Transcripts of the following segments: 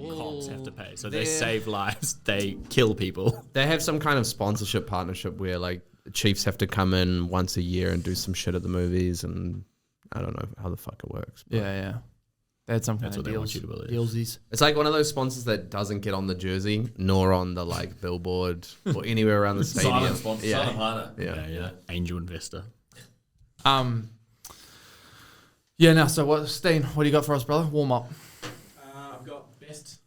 Cops have to pay, so they save lives, they kill people. They have some kind of sponsorship partnership where like Chiefs have to come in once a year and do some shit at the movies, and I don't know how the fuck it works. Yeah. They had some kind That's of what they want deals. you to believe. Dealsies. It's like one of those sponsors that doesn't get on the jersey nor on the like billboard or anywhere around the stadium. Silent sponsor, silent partner. Yeah. Angel investor. Yeah, now, so what, Steen, what do you got for us, brother? Warm up. I've got best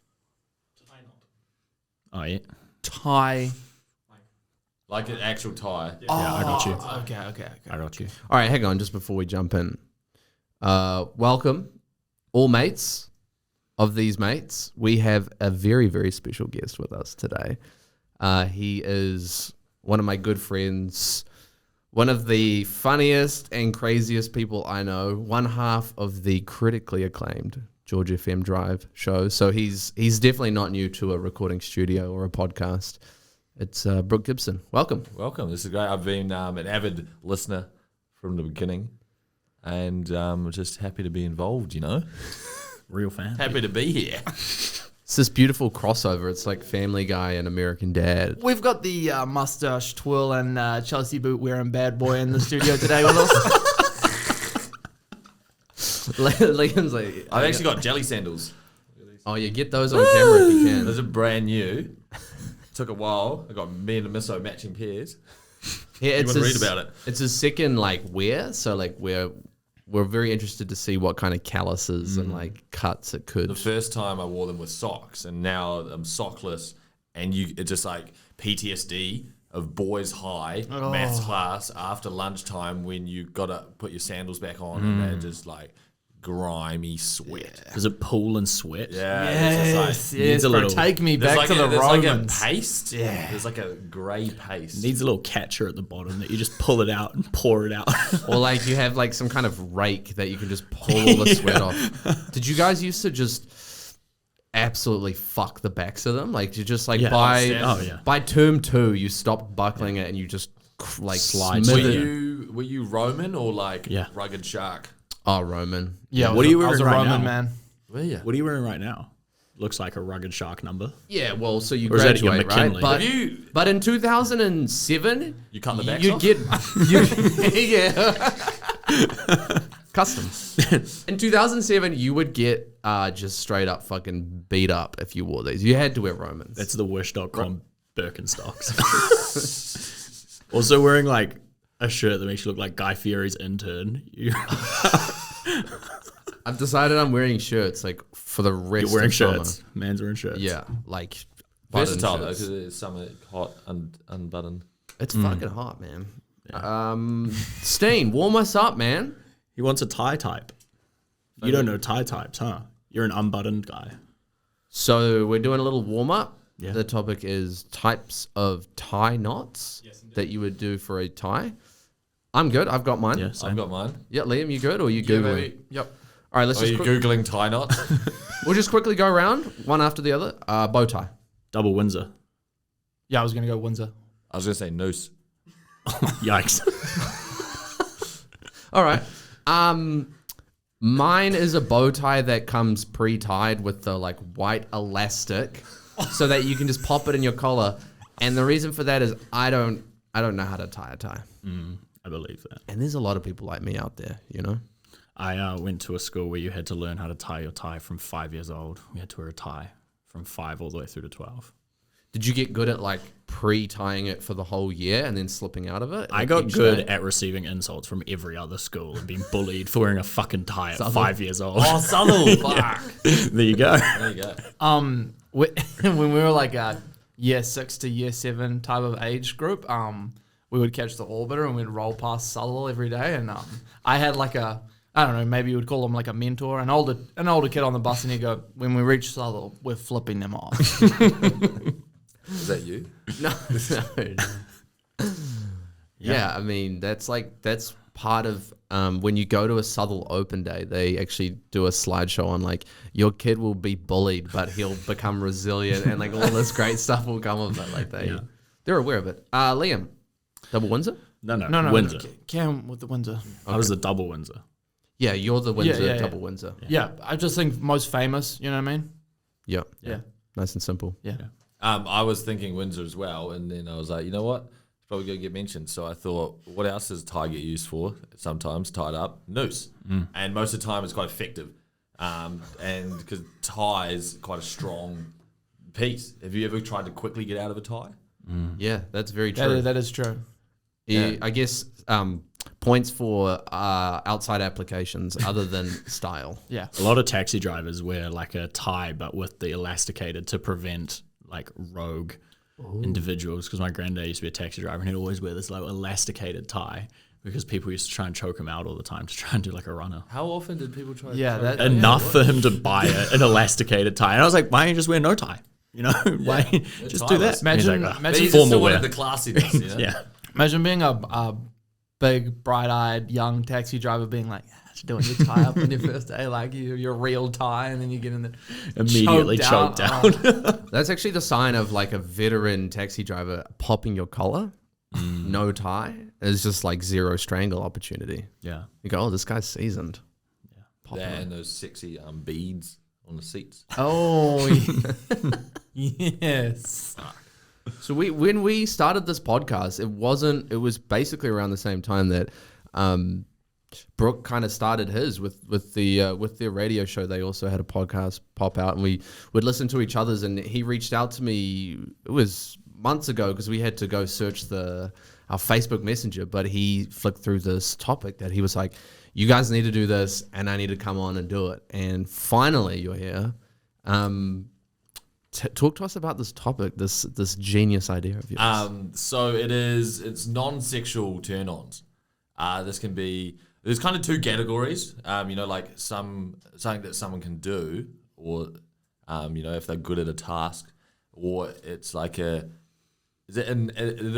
tie knot. Oh, yeah. Tie. Like an actual tie. Yeah, I got you. Okay. I got you. All right, hang on, just before we jump in. Welcome, all mates of these mates. We have a very, very special guest with us today. He is one of my good friends, one of the funniest and craziest people I know, one half of the critically acclaimed George FM Drive show. So he's definitely not new to a recording studio or a podcast. It's Brook Gibson. Welcome. Welcome. This is great. I've been an avid listener from the beginning, and just happy to be involved, you know. Real fan. Happy to be here. It's this beautiful crossover. It's like Family Guy and American Dad. We've got the mustache twirl and Chelsea boot wearing bad boy in the studio today with us. Liam's like, I've actually got jelly sandals. oh, you get those on camera if you can. Those are brand new. Took a while. I got me and Misso matching pairs. Yeah, You want to read about it? It's a second like wear, so like we're very interested to see what kind of calluses and like cuts it could. The first time I wore them with socks, and now I'm sockless, and it's just like PTSD of boys' high maths class after lunchtime when you got to put your sandals back on and they're just like grimy sweat. Does it pool and sweat? Yes, needs a bro, little- take me back to the there's Romans. like a paste. Yeah. There's like a grey paste. Needs a little catcher at the bottom that you just pull it out and pour it out. Or like you have like some kind of rake that you can just pull all the sweat off. Did you guys used to just absolutely fuck the backs of them? Like you just like by term 2 you stopped buckling it and you just like Slide. smithed Were it. you Roman or like Yeah. rugged shark? Oh, Roman. Yeah, What are you I was a wearing right Roman now? man. Were you? What are you wearing right now? Looks like a rugged shark number. Yeah, well, so you Or is that your graduate, right? McKinley? But in 2007, You cut the backs you'd off? get yeah. Customs. In 2007, you would get just straight up fucking beat up if you wore these. You had to wear Romans. That's the Wish.com Birkenstocks. Also wearing like a shirt that makes you look like Guy Fieri's intern. I've decided I'm wearing shirts like for the rest You're wearing of summer. shirts. Man's wearing shirts. Yeah, like button Versatile though, shirts. because it's summer hot and unbuttoned. It's fucking hot, man. Steen, warm us up, man. He wants a tie type. You don't know tie types, huh? You're an unbuttoned guy. So we're doing a little warm up. Yeah. The topic is types of tie knots that you would do for a tie. I'm good. I've got mine. Yeah, I've same. got mine. Yeah, Liam, you good or you googling? baby. Yep. All right, let's Are just you Googling tie knot? we'll just quickly go around one after the other. Bow tie. Double Windsor. Yeah, I was going to go Windsor. I was going to say noose. Yikes. All right. Mine is a bow tie that comes pre-tied with the like white elastic, so that you can just pop it in your collar. And the reason for that is I don't know how to tie a tie. I believe that. And there's a lot of people like me out there, you know. I went to a school where you had to learn how to tie your tie from 5 years old. We had to wear a tie from 5 all the way through to 12. Did you get good at like pre-tying it for the whole year and then slipping out of it? I got good at receiving insults from every other school and being bullied for wearing a fucking tie at 5 years old. Oh, Southall. Fuck. There you go. There you go. When we were like a year 6 to year 7 type of age group, we would catch the orbiter and we'd roll past Southall every day. And I had like a, I don't know, maybe you would call him like a mentor, an older kid on the bus, and he'd go, when we reach Southall, we're flipping them off. Is that you? No. Yeah, I mean that's part of when you go to a Southall Open Day, they actually do a slideshow on like your kid will be bullied, but he'll become resilient, and like all this great stuff will come of it. Like they're aware of it. Liam, double Windsor. No, No, Windsor. Cam with the Windsor. I was a double Windsor. Yeah, you're the Windsor, yeah. double Windsor. Yeah, I just think most famous. You know what I mean? Yeah. Yeah. Nice and simple. Yeah. I was thinking Windsor as well, and then I was like, you know what? It's probably going to get mentioned. So I thought, what else does tie get used for? Sometimes tied up. Noose. And most of the time it's quite effective. And because tie is quite a strong piece. Have you ever tried to quickly get out of a tie? Yeah, that's very true. That is true. Yeah, I guess points for outside applications other than style. Yeah. A lot of taxi drivers wear like a tie, but with the elasticated to prevent like rogue individuals. Because my granddad used to be a taxi driver, and he'd always wear this like elasticated tie because people used to try and choke him out all the time to try and do like a runner. How often did people try Yeah, to that- Enough for him to buy an elasticated tie, and I was like, why don't you just wear no tie? You know, why just do that? timeless. And he's Imagine- like, "Oh, imagine- But he formal still wear. wanted the classiness, you know? Yeah. Imagine being a big, bright-eyed young taxi driver being like, doing your tie up on your first day, like your real tie, and then you get in there Immediately choked out. That's actually the sign of like a veteran taxi driver popping your collar. No tie. It's just like zero strangle opportunity. Yeah. You go, oh, this guy's seasoned. That and those sexy beads on the seats. Oh, yes. So when we started this podcast, it was basically around the same time that Brooke kind of started his with their radio show. They also had a podcast pop out, and we would listen to each other's. And he reached out to me. It was months ago because we had to go search our Facebook Messenger. But he flicked through this topic that he was like, "You guys need to do this, and I need to come on and do it." And finally, you're here. Talk to us about this topic, this genius idea of yours. So it's non-sexual turn-ons. This can be, there's kind of two categories, like something that someone can do, or, if they're good at a task, or it's like the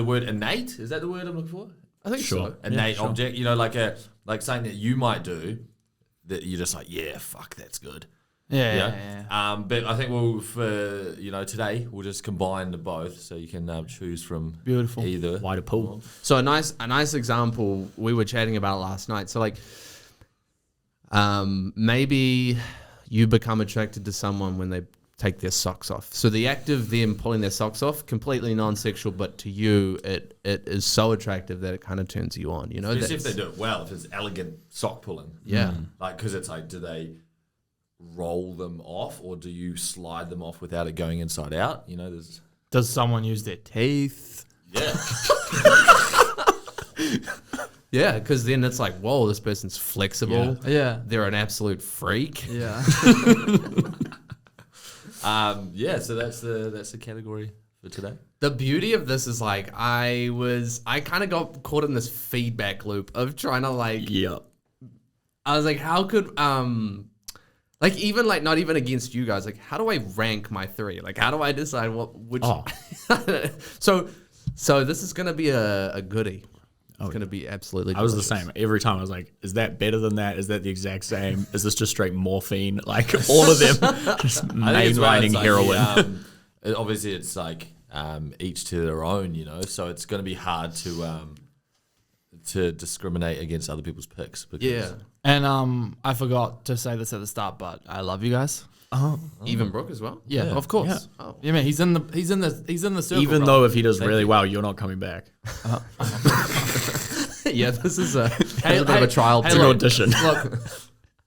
word innate? Is that the word I'm looking for? I think Sure. so. Innate object, like something that you might do that you're just like, yeah, fuck, that's good. Yeah. But I think today we'll just combine the both, so you can choose from Beautiful. either. Wider pool. So a nice example we were chatting about last night. So like, maybe you become attracted to someone when they take their socks off. So the act of them pulling their socks off, completely non-sexual, but to you, it is so attractive that it kind of turns you on. You know, Especially if they do it well, if it's elegant sock pulling. Yeah. Like, because it's like, do they roll them off, or do you slide them off without it going inside out? There's Does someone use their teeth? yeah. Yeah, because then it's like, whoa, this person's flexible. Yeah. They're an absolute freak. Yeah. So that's the category for today. The beauty of this is like, I kind of got caught in this feedback loop of trying to like, Yeah. I was like, how could, like even like not even against you guys, like how do I rank my three? Like how do I decide which? Oh. So this is gonna be a goodie. It's gonna be absolutely. I was the delicious. same. Every time I was like, is that better than that? Is that the exact same? Is this just straight morphine? Like all of them just I think it's mainlining like, heroin. Obviously, it's like each to their own, so it's going to be hard to discriminate against other people's picks. Because Yeah. And I forgot to say this at the start, but I love you guys. Even Brooke as well. Yeah, of course. Yeah. Oh. Yeah, man, he's in the circle. Even bro. though if he does really well, you're not coming back. Yeah, this is a bit Hey, of a trial. hey, It's an look, audition. Look,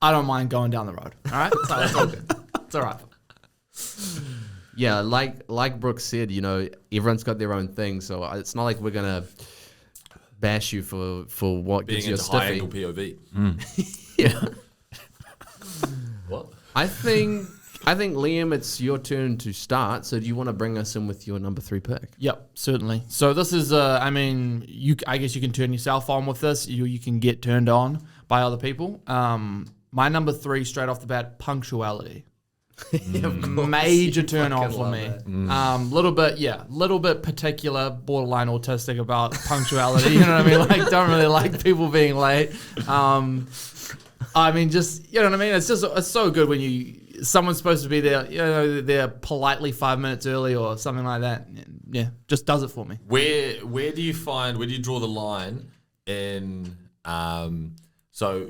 I don't mind going down the road. All right, so it's all good. It's all right. Yeah, like Brooke said, everyone's got their own thing, so it's not like we're gonna bash you for what being gives you a into high stiffy. angle POV. Yeah. What? I think Liam, it's your turn to start. So do you want to bring us in with your number 3 pick? Yep, certainly. So this is, I guess you can turn yourself on with this. You can get turned on by other people. My number 3, straight off the bat, punctuality. Major turn on for me. Little bit particular, borderline autistic about punctuality. You know what I mean? Like, don't really like people being late. Just, you know what I mean? It's so good when someone's supposed to be there, they're politely 5 minutes early or something like that. Yeah, just does it for me. Where do you draw the line in? So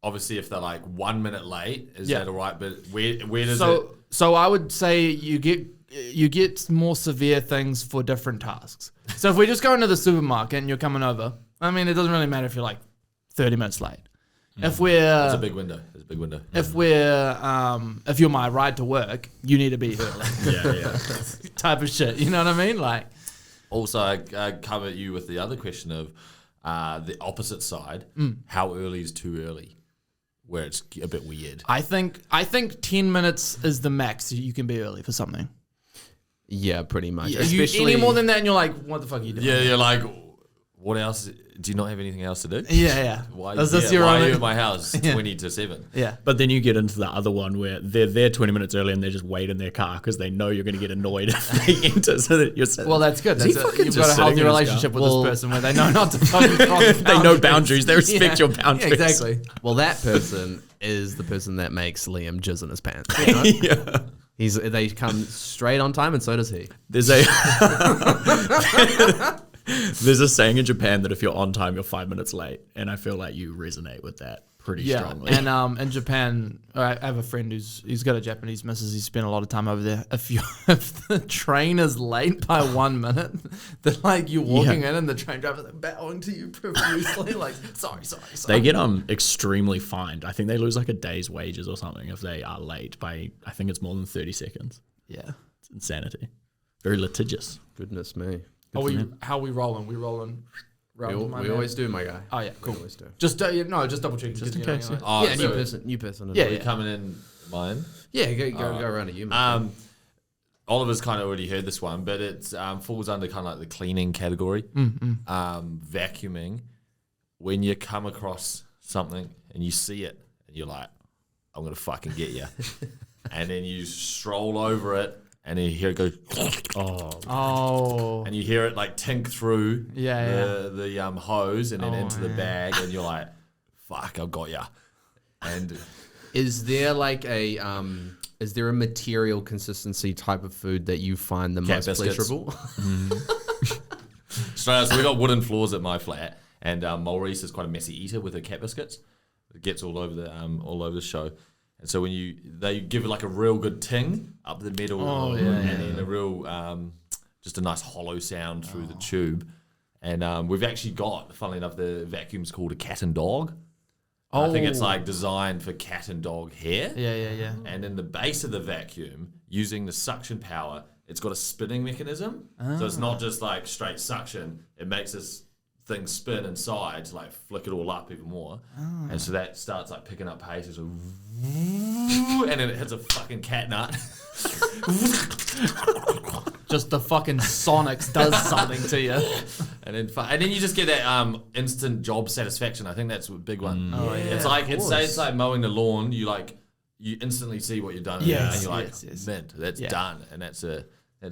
obviously if they're like 1 minute late, is that all right? But where does So I would say you get more severe things for different tasks. So if we just go into the supermarket and you're coming over, I mean, it doesn't really matter if you're like 30 minutes late. If we're it's a big window. It's a big window. If you're my ride to work, you need to be early. Yeah. Type of shit. You know what I mean? Like, Also, I cover you with the other question of the opposite side. How early is too early? Where it's a bit weird. I think 10 minutes is the max you can be early for something. Yeah, pretty much. Any more than that, and you're like, what the fuck are you doing? Yeah, you're like, what else? Do you not have anything else to do? Yeah. Why, Is this your why only- are you at my house 20 to 7? Yeah. But then you get into the other one where they're there 20 minutes early and they just wait in their car because they know you're going to get annoyed if they enter. So that you're Well, that's good. Is he That's fucking you've just got a sitting healthy in his relationship car? with this person where they know not to fucking cross they know boundaries. They respect your boundaries. Yeah, exactly. Well, that person is the person that makes Liam jizz in his pants. You know? Yeah. They come straight on time, and so does he. There's a saying in Japan that if you're on time, you're 5 minutes late, and I feel like you resonate with that pretty strongly. And in Japan, I have a friend he's got a Japanese missus. He's spent a lot of time over there. If the train is late by 1 minute, then like you're walking in and the train driver's like bowing to you profusely, like sorry. They get extremely fined. I think they lose like a day's wages or something if they are late by, I think it's more than 30 seconds. Yeah. It's insanity. Very litigious. Goodness me. How are we rolling? We rolling. We always do, my guy. Oh yeah, cool. We always do. Just just double checking. Just in case, yeah. Oh, Yeah, so new person. Yeah, are you coming in mine? Yeah, go around to you, man. Oliver's kind of already heard this one, but it falls under kind of like the cleaning category. Vacuuming. When you come across something and you see it and you're like, I'm going to fucking get you. And then you stroll over it and then you hear it go, Oh. and you hear it like tink through Yeah, the hose and then into the bag and you're like, fuck, I've got ya. And Is there like a material consistency type of food that you find the Cat most biscuits. pleasurable? straight out, so we got wooden floors at my flat, and Maurice is quite a messy eater with her cat biscuits. It gets all over the show, and so when they give it like a real good ting up the middle, and then a real just a nice hollow sound through the tube, and we've actually got, funnily enough, the vacuum's called a cat and dog. I think it's like designed for cat and dog hair. Yeah. And in the base of the vacuum, using the suction power, it's got a spinning mechanism. So it's not just like straight suction. It makes this thing spin inside to like flick it all up even more. And so that starts like picking up pace. It's and then it hits a fucking cat nut. Just the fucking Sonics does something to you. And then you just get that instant job satisfaction. I think that's a big one. It's like it's like mowing the lawn. You instantly see what you've done. Yes, and you're like, yes. mint, that's done. And that's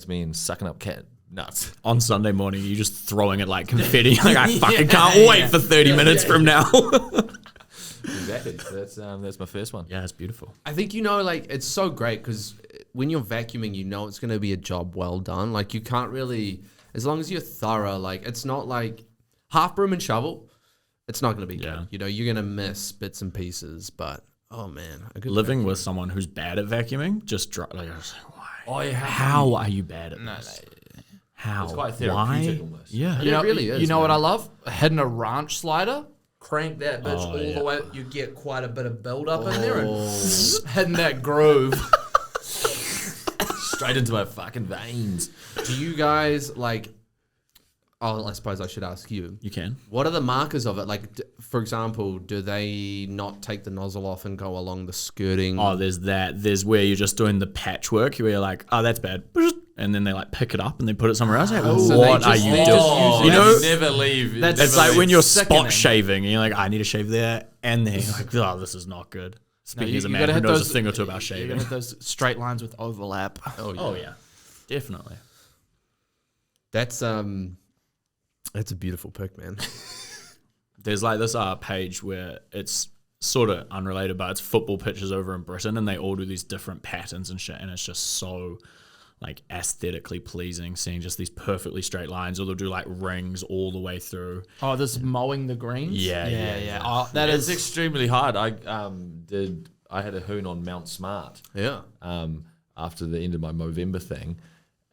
me sucking up cat nuts. On Sunday morning, you're just throwing it like confetti. Like, I fucking can't wait for 30 minutes from now. Exactly. So that's my first one. Yeah, it's beautiful. I think, like, it's so great because when you're vacuuming, it's going to be a job well done. Like, you can't really, as long as you're thorough, like, it's not like half broom and shovel, it's not going to be good. You're going to miss bits and pieces, but, oh, man. Living with someone who's bad at vacuuming, just like, I was like, why? Oh, yeah. How are you bad at this? How? It's quite therapeutic almost. Yeah. It really is. You know what I love? Hitting a ranch slider. Crank that bitch all the way. You get quite a bit of build up in there and hitting that groove. Straight into my fucking veins. Do you guys, like, I suppose I should ask you. You can. What are the markers of it? Like, for example, do they not take the nozzle off and go along the skirting? Oh, there's that. There's where you're just doing the patchwork where you're like, oh, that's bad. And then they like pick it up and they put it somewhere else. Like, So what they are just- you they doing? just use You know, never leave. it's like when you're spot Sickening. shaving and you're like, I need to shave there. And then you're like, oh, this is not good. Speaking as a man who knows a thing or two about You're shaving. gonna hit those straight lines with overlap. Oh, yeah. Definitely. That's a beautiful pick, man. There's like this page where it's sort of unrelated, but it's football pitches over in Britain and they all do these different patterns and shit. And it's just so like aesthetically pleasing, seeing just these perfectly straight lines, or they'll do like rings all the way through. Oh, this mowing the greens? Yeah. Oh, that It's is extremely hard. I had a hoon on Mount Smart. Yeah. After the end of my Movember thing,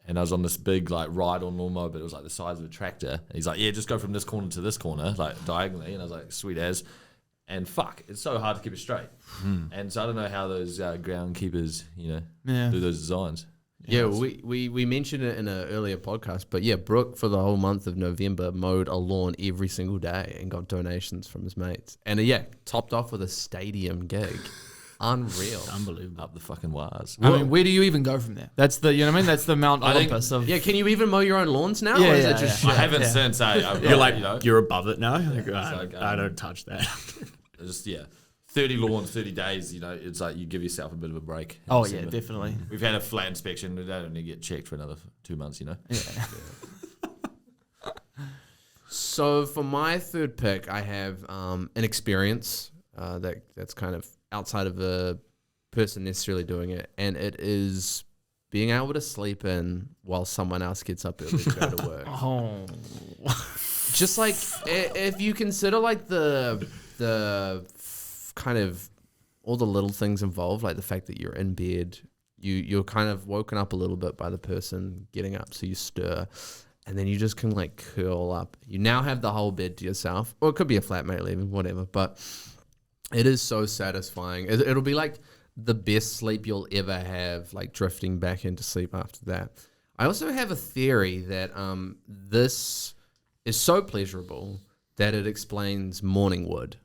and I was on this big like ride on lawnmower, but it was like the size of a tractor. And he's like, "Yeah, just go from this corner to this corner, like diagonally." And I was like, "Sweet as." And fuck, it's so hard to keep it straight. And so I don't know how those groundkeepers, do those designs. Yeah, we mentioned it in an earlier podcast, but yeah, Brooke for the whole month of November mowed a lawn every single day and got donations from his mates. And topped off with a stadium gig. Unreal. Unbelievable. Up the fucking wires. I mean, where do you even go from there? That's the, you know what I mean? That's the Mount Olympus of. Yeah, can you even mow your own lawns now? Yeah, or is yeah, it just I shit? haven't since. You're like, you're above it now. You're like, like, I don't touch that. just 30 lawns, 30 days. It's like you give yourself a bit of a break. Oh, yeah, definitely. We've had a flat inspection. We don't only get checked for another 2 months. Yeah. So for my third pick, I have an experience that's kind of outside of a person necessarily doing it, and it is being able to sleep in while someone else gets up early to go to work. Oh. Just like if you consider like the kind of all the little things involved, like the fact that you're in bed, you're kind of woken up a little bit by the person getting up, so you stir, and then you just can like curl up. You now have the whole bed to yourself, or it could be a flatmate leaving, whatever. But it is so satisfying. It'll be like the best sleep you'll ever have, like drifting back into sleep after that. I also have a theory that this is so pleasurable that it explains morning wood.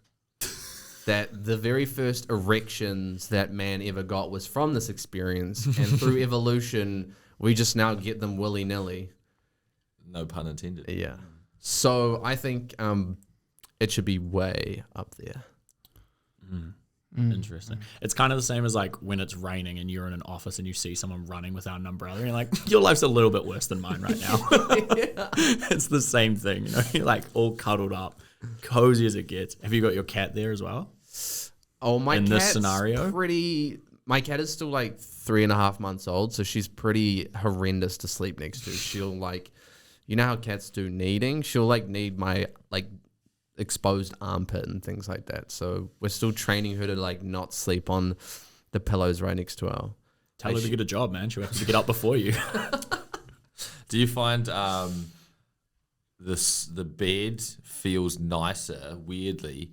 That the very first erections that man ever got was from this experience, and through evolution, we just now get them willy-nilly. No pun intended. Yeah. So I think it should be way up there. Interesting. It's kind of the same as like when it's raining and you're in an office and you see someone running without an umbrella. And you're like, your life's a little bit worse than mine right now. It's the same thing. You're like all cuddled up, cozy as it gets. Have you got your cat there as well? Oh, my in cat's this scenario? My cat is still like 3.5 months old, so she's pretty horrendous to sleep next to. She'll like, you know how cats do kneading? She'll like knead my like exposed armpit and things like that. So we're still training her to like not sleep on the pillows right next to her. Tell her to get a job, man. She'll have to get up before you. Do you find the bed feels nicer, weirdly,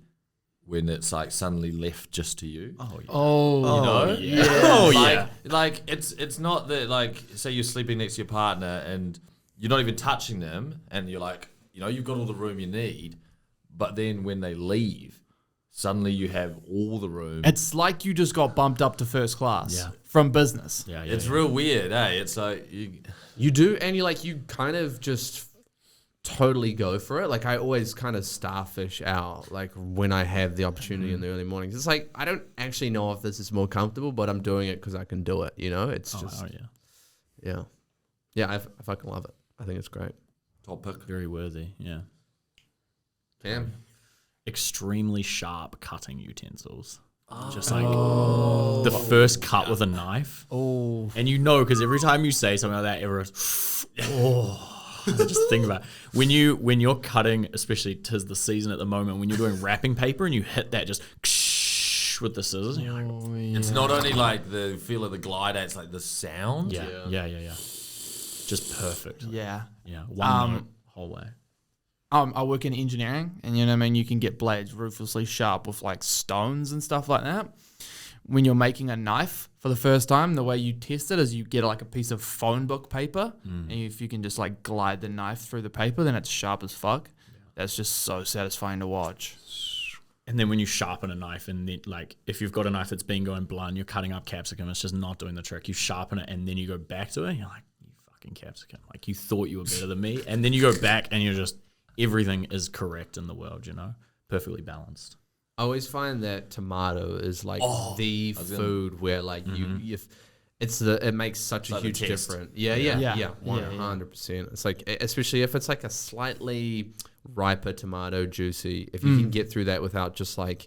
when it's like suddenly left just to you? Oh, yeah. Oh, yeah. Oh, like, yeah. Like it's not that, like, say you're sleeping next to your partner and you're not even touching them, and you're like, you've got all the room you need, but then when they leave, suddenly you have all the room. It's like you just got bumped up to first class from business. Yeah, It's real weird, eh? It's like You do, and you kind of just totally go for it. Like I always kind of starfish out, like when I have the opportunity in the early mornings. It's like I don't actually know if this is more comfortable, but I'm doing it because I can do it. It's just yeah. I fucking love it. I think it's great. top pick. Very worthy, yeah. Cam. Extremely sharp cutting utensils. Just like the first cut with a knife. Oh. And because every time you say something like that, everyone's, just think about it. When you're cutting, especially 'tis the season at the moment, when you're doing wrapping paper and you hit that just with the scissors, and you're like, It's not only like the feel of the glider, it's like the sound. yeah. Just perfect. Yeah. Yeah, one note, whole way. I work in engineering, and you know what I mean, you can get blades ruthlessly sharp with like stones and stuff like that. When you're making a knife for the first time, the way you test it is you get like a piece of phone book paper, and if you can just like glide the knife through the paper, then it's sharp as fuck. That's just so satisfying to watch. And then when you sharpen a knife, and then like if you've got a knife that's been going blunt, you're cutting up capsicum, it's just not doing the trick. You sharpen it, and then you go back to it, and you're like, you fucking capsicum. Like you thought you were better than me, and then you go back, and you're just, everything is correct in the world, perfectly balanced. I always find that tomato is like the food where like it makes such a like huge the test. difference. Yeah, 100%. It's like, especially if it's like a slightly riper tomato, juicy, if you can get through that without just like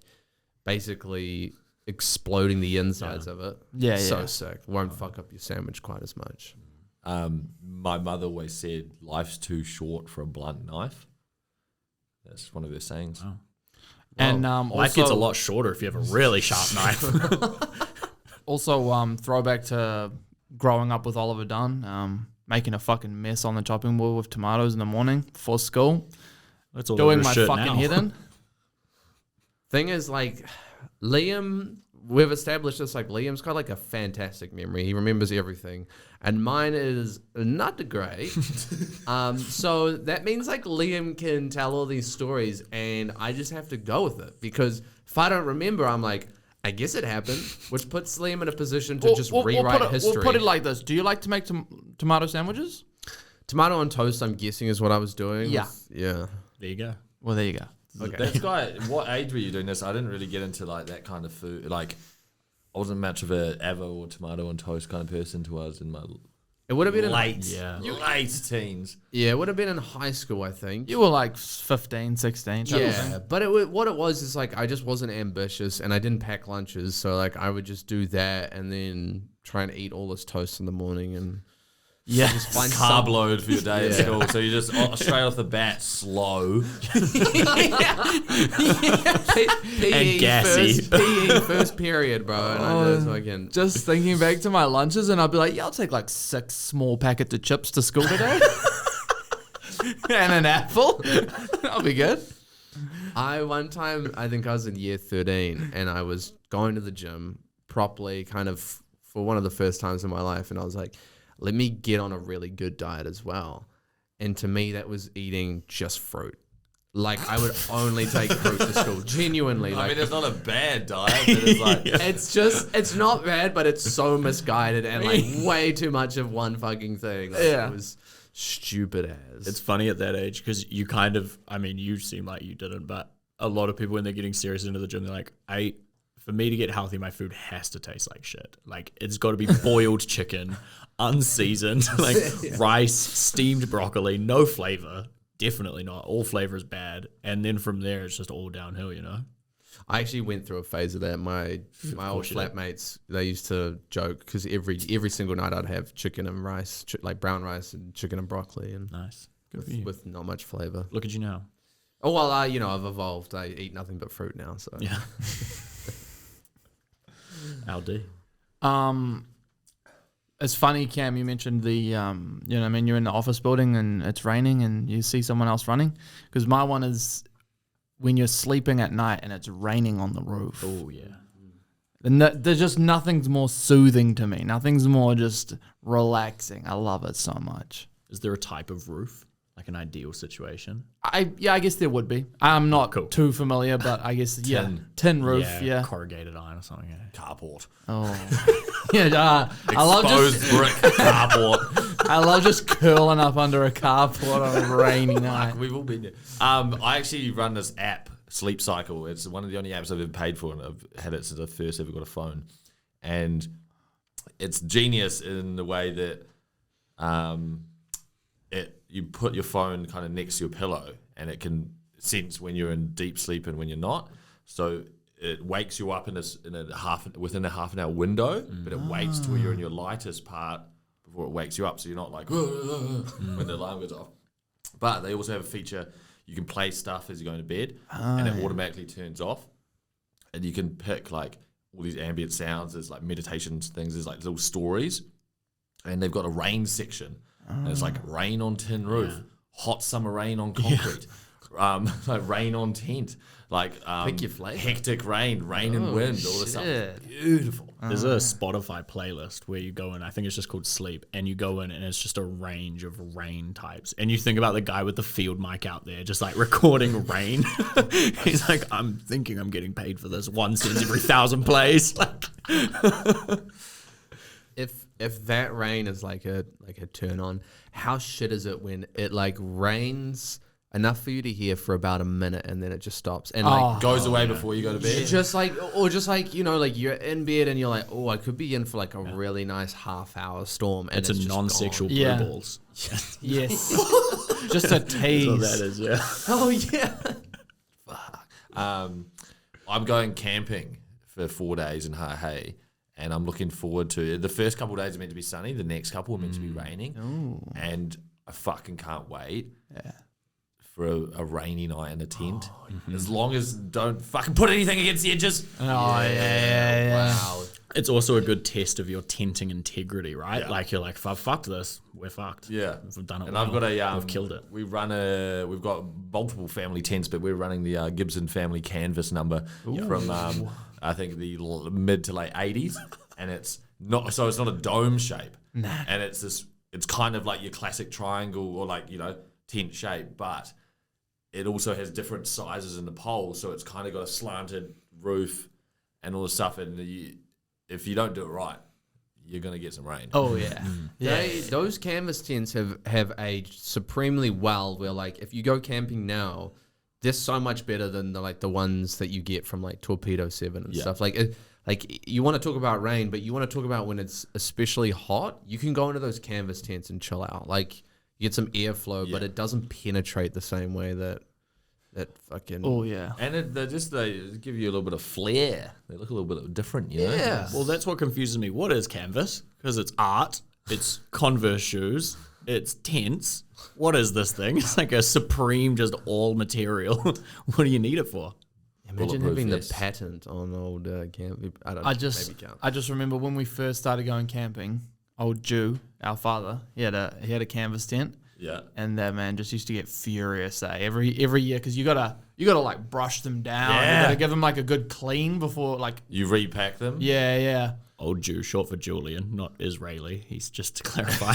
basically exploding the insides of it. Yeah, so yeah. sick. Won't fuck up your sandwich quite as much. My mother always said, "Life's too short for a blunt knife." That's one of her sayings. Oh. And Life gets a lot shorter if you have a really sharp knife. Also, throwback to growing up with Oliver Dunn, making a fucking mess on the chopping board with tomatoes in the morning for school, That's all doing over my shit fucking now. head in. Thing is, like, Liam, we've established this, like, Liam's got, like, a fantastic memory. He remembers everything. And mine is not great. So that means, like, Liam can tell all these stories, and I just have to go with it. Because if I don't remember, I'm like, I guess it happened, which puts Liam in a position to just rewrite history. We'll put it like this. Do you like to make tomato sandwiches? Tomato on toast, I'm guessing, is what I was doing. Yeah. Yeah. There you go. Well, there you go. Okay. That's quite. What age were you doing this? I didn't really get into like that kind of food. Like, I wasn't much of a avo or tomato on toast kind of person till I was in my It would have been late teens. Yeah, it would have been in high school, I think. You were like 15, 16. type of thing. Yeah, but what it was is like I just wasn't ambitious and I didn't pack lunches, so like I would just do that and then try and eat all this toast in the morning and just find Carb load for your day at school. So you just straight off the bat slow. PE gassy. PE first period, bro. And I just fucking Just thinking back to my lunches, and I'll be like, yeah, I'll take like 6 small packets of chips to school today. And an apple. I'll be good. one time I think I was in year 13 and I was going to the gym properly, kind of for one of the first times in my life, and I was like, let me get on a really good diet as well. And to me, that was eating just fruit. Like, I would only take fruit to school. Genuinely. I Like, mean, it's not a bad diet, but it's like it's not bad, but it's so misguided and like way too much of one fucking thing. Like, Yeah. It was stupid as. It's funny at that age because you kind of, I mean, you seem like you didn't, but a lot of people when they're getting serious into the gym, they're like, for me to get healthy, my food has to taste like shit. Like, it's got to be boiled chicken, unseasoned, like rice, steamed broccoli, no flavor. Definitely not. All flavor is bad. And then from there, it's just all downhill, you know? I actually went through a phase of that. My old course you did. flatmates, they used to joke because every single night I'd have chicken and rice, like brown rice and chicken and broccoli, and Nice. Good for you. with not much flavor. Look at you now. Oh well, I've evolved. I eat nothing but fruit now. So Yeah. LD. It's funny, Cam, you mentioned the, you're in the office building and it's raining and you see someone else running. Because my one is when you're sleeping at night and it's raining on the roof. Oh, yeah. And there's just nothing's more soothing to me. Nothing's more just relaxing. I love it so much. Is there a type of roof? Like an ideal situation? I guess there would be. I'm not Cool. too familiar, but I guess, tin roof, yeah. Corrugated iron or something. Yeah. carport. Oh. Yeah, I love Exposed just brick carport. I love just curling up under a carport on a rainy night. We've all been there. I actually run this app, Sleep Cycle. It's one of the only apps I've ever paid for, and I've had it since I first ever got a phone. And it's genius in the way that you put your phone kind of next to your pillow, and it can sense when you're in deep sleep and when you're not. So it wakes you up within a half an hour window, but it waits till you're in your lightest part before it wakes you up, so you're not like when the alarm goes off. But they also have a feature you can play stuff as you're going to bed, and it automatically turns off, and you can pick like all these ambient sounds. There's like meditations things. There's like little stories, and they've got a rain section. And it's like rain on tin roof, hot summer rain on concrete, like rain on tent, like Pick your flavor. hectic rain and wind, all this stuff. shit. Beautiful. There's a Spotify playlist where you go in, I think it's just called Sleep, and you go in and it's just a range of rain types. And you think about the guy with the field mic out there just like recording rain. He's like, I'm thinking I'm getting paid for this. 1 cent every 1,000 plays. Like, If that rain is like a turn on, how shit is it when it like rains enough for you to hear for about a minute and then it just stops and like Goes away before you go to bed. just like like you're in bed and you're like, oh, I could be in for like a really nice half-hour storm, and it's a just non-sexual blue Yeah. balls. Yes. Just a tease. So that is, yeah. Oh yeah. I'm going camping for 4 days in Hawaii, and I'm looking forward to it. The first couple of days are meant to be sunny. The next couple are meant to be raining. And I fucking can't wait for a rainy night in a tent. As long as don't fucking put anything against the edges. Wow. It's also a good test of your tenting integrity, right? Yeah. Like you're like, if I've fucked this, we're fucked. Yeah. If we've done it And well, I've got we've killed it. we've got multiple family tents, but we're running the Gibson family canvas number from I think the mid to late 80s, and it's not a dome shape, and it's kind of like your classic triangle or like, you know, tent shape, but it also has different sizes in the pole, so it's kind of got a slanted roof and all the stuff, and if you don't do it right, you're gonna get some rain. Oh yeah, Those canvas tents have aged supremely well. Where like if you go camping now, they're so much better than the ones that you get from like Torpedo 7 and stuff. Like you want to talk about rain, but you want to talk about when it's especially hot. You can go into those canvas tents and chill out. Like you get some airflow, but it doesn't penetrate the same way that fucking. oh yeah. And they give you a little bit of flair. They look a little bit different, you know? Yeah. Well, that's what confuses me. What is canvas? Because it's art, it's Converse shoes, it's tents. What is this thing? It's like a supreme, just all material. What do you need it for? Imagine Bulletproof having vest. the patent on old camp. I don't know. I maybe can't. just remember when we first started going camping. Old Jew, our father, he had a canvas tent. Yeah. And that man just used to get furious every year because you gotta like brush them down. Yeah. You gotta give them like a good clean before like You repack them. yeah. Old Jew, short for Julian, not Israeli. He's just to clarify.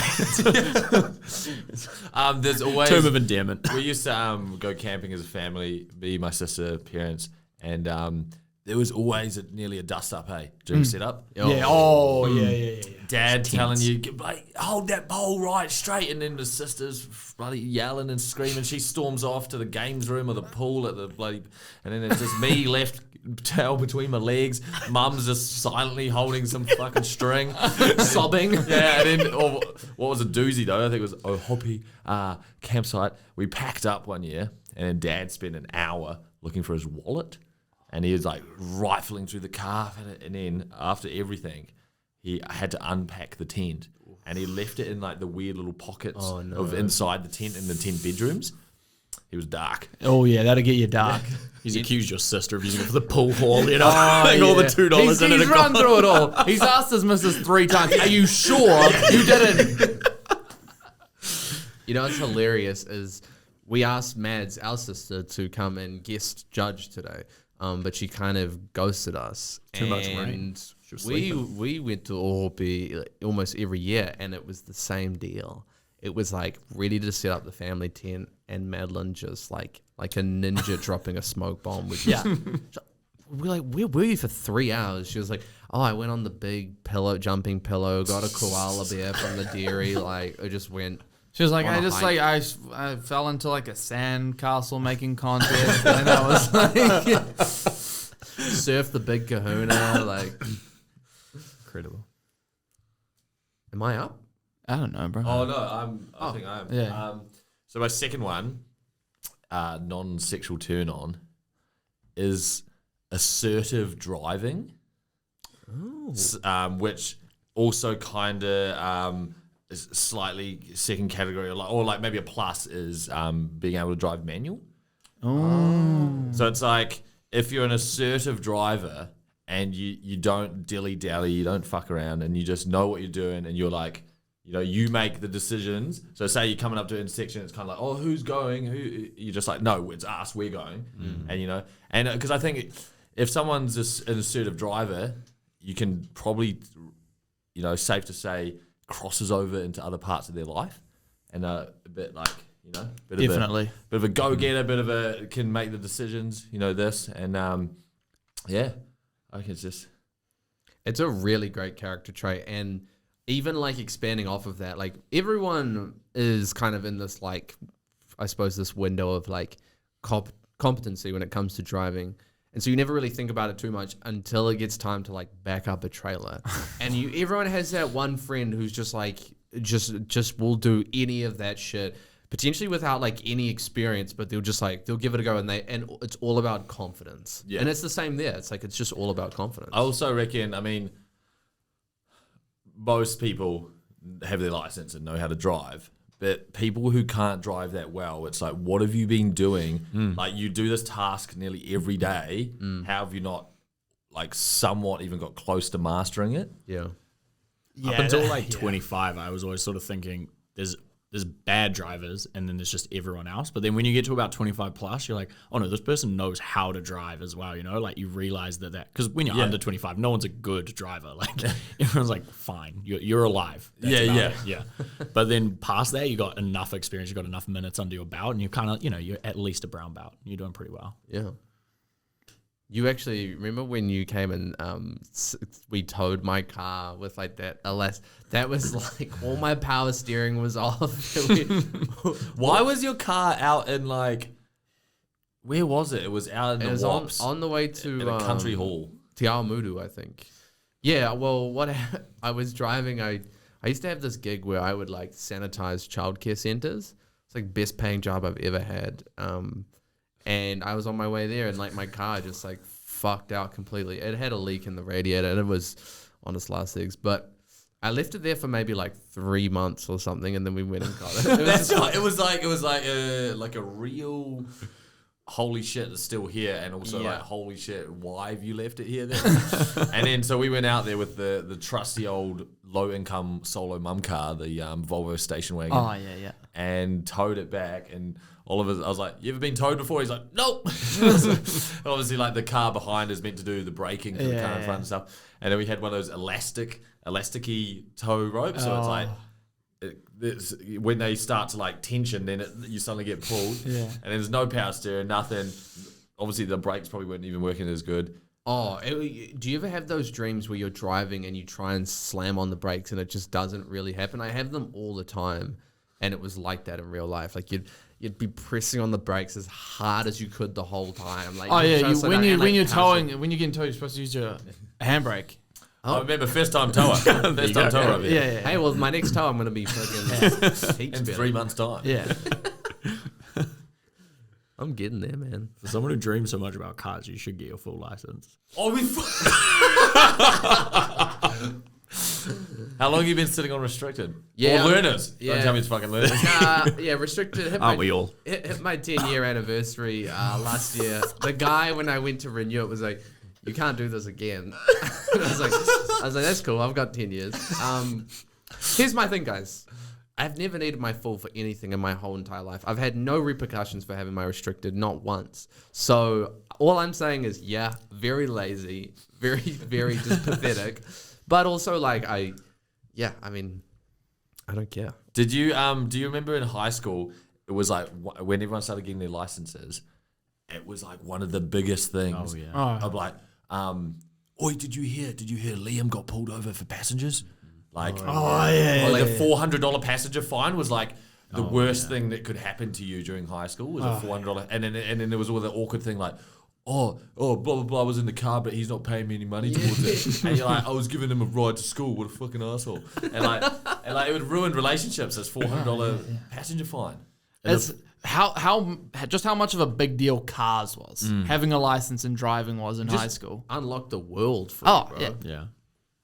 There's always Term of endearment. we used to go camping as a family, me, my sister, parents, and there was always nearly a dust up, hey, during setup. Yeah. Oh yeah. Dad telling you, like, hold that pole right straight, and then the sister's bloody yelling and screaming. She storms off to the games room or the pool at the bloody, and then it's just me left tail between my legs. Mum's just silently holding some fucking string, sobbing. Yeah, and then what was a doozy though? I think it was a hoppy campsite. We packed up one year, and then Dad spent an hour looking for his wallet, and he was like rifling through the car, and then after everything, he had to unpack the tent, and he left it in like the weird little pockets of inside the tent in the tent bedrooms. It was dark. Oh yeah, that'll get you dark. He's accused your sister of using it for the pool hall, you know? Like all the $2 in it. He's run through it all. He's asked his missus 3 times, are you sure you didn't? You know what's hilarious is we asked Mads, our sister, to come and guest judge today, but she kind of ghosted us. Too much rain. We went to Ohopi like, almost every year, and it was the same deal. It was like ready to set up the family tent, and Madeline just like a ninja dropping a smoke bomb. We're like, where were you for 3 hours? She was like, oh, I went on the big jumping pillow, got a koala bear from the dairy. Like, I just went. She was like, On a hike. I fell into like a sand castle making contest, and I was like, Surf the big kahuna. Like, Incredible. am I up? I don't know, bro. Oh no, I think I am. Yeah. So my second one, non-sexual turn-on, is assertive driving, which also kind of is slightly second category, or like maybe a plus is being able to drive manual. So it's like if you're an assertive driver and you don't dilly-dally, you don't fuck around, and you just know what you're doing, and you're like, you know, you make the decisions. So say you're coming up to an intersection, it's kind of like, oh, who's going? You're just like, no, it's us, we're going. And, you know, and because I think if someone's an assertive driver, you can probably, you know, safe to say, crosses over into other parts of their life. And a bit like, you know, bit of a go-getter, bit of a, can make the decisions, you know, this. And, yeah, I think it's just. It's a really great character trait, and even like expanding off of that, like everyone is kind of in this like, I suppose this window of like competency when it comes to driving, and so you never really think about it too much until it gets time to like back up a trailer, and everyone has that one friend who's just like just will do any of that shit. Potentially without like any experience, but they'll give it a go, and it's all about confidence. Yeah. And it's the same there. It's like it's just all about confidence. I also reckon, I mean, most people have their license and know how to drive. But people who can't drive that well, it's like, what have you been doing? Like, you do this task nearly every day. How have you not, like, somewhat even got close to mastering it? Yeah. Up until like 25, I was always sort of thinking there's bad drivers and then there's just everyone else. But then when you get to about 25 plus, you're like, oh no, this person knows how to drive as well. You know, like you realize that because when you're under 25, no one's a good driver. Like everyone's like, fine, you're alive. That's about it. Yeah. But then past that, you got enough experience, you got enough minutes under your belt, and you kind of, you're at least a brown belt. You're doing pretty well. Yeah. You actually remember when you came and we towed my car with like that that was like all my power steering was off. Why was your car out in like, where was it? It was out in the Wops. On the way to in a country hall. Te Awamutu, I think. Yeah, well, I was driving. I used to have this gig where I would like sanitize childcare centers. It's like best paying job I've ever had. And I was on my way there, and like my car just like fucked out completely. It had a leak in the radiator, and it was on its last legs. But I left it there for maybe like 3 months or something, and then we went and got it. It was like a real holy shit, it's still here, and also like holy shit, why have you left it here then? And then so we went out there with the trusty old low income solo mum car, the Volvo station wagon. Oh yeah. And towed it back, and all of us, I was like, you ever been towed before? He's like, nope. Obviously, like the car behind is meant to do the braking for the car in front and stuff. And then we had one of those elasticy tow ropes. So it's like, when they start to like tension, then you suddenly get pulled. Yeah. And there's no power steering, nothing. Obviously, the brakes probably weren't even working as good. Oh, do you ever have those dreams where you're driving and you try and slam on the brakes and it just doesn't really happen? I have them all the time. And it was like that in real life. Like you'd be pressing on the brakes as hard as you could the whole time. Like when you're towing, when you're getting towed, you're supposed to use your handbrake. Oh. I remember first time tower. Yeah. Hey, well, my next tow I'm going to be fucking heaps in better. 3 months' time. Yeah. I'm getting there, man. For someone who dreams so much about cars, you should get your full license. Oh, How long have you been sitting on restricted? Yeah, or learners? Yeah. Don't tell me it's fucking learners. Yeah, restricted. Aren't we all? Hit my 10-year anniversary last year. The guy, when I went to renew it, was like, you can't do this again. I was like, that's cool. I've got 10 years. Here's my thing, guys. I've never needed my full for anything in my whole entire life. I've had no repercussions for having my restricted, not once. So all I'm saying is, yeah, very lazy, very, very just pathetic. But also, like, I don't care. Did you do you remember in high school, it was like when everyone started getting their licenses, it was like one of the biggest things. Oh yeah. Of like, oi, did you hear Liam got pulled over for passengers? Like, The $400 passenger fine was like the worst thing that could happen to you during high school was a $400. And then there was all the awkward thing like, oh, blah, blah, blah, I was in the car, but he's not paying me any money towards it. And you're like, I was giving him a ride to school. What a fucking asshole. And like it would ruin relationships, this $400 passenger fine. It's how much of a big deal cars was. Having a license and driving was in high school. Unlocked the world for Oh, me, bro. Yeah.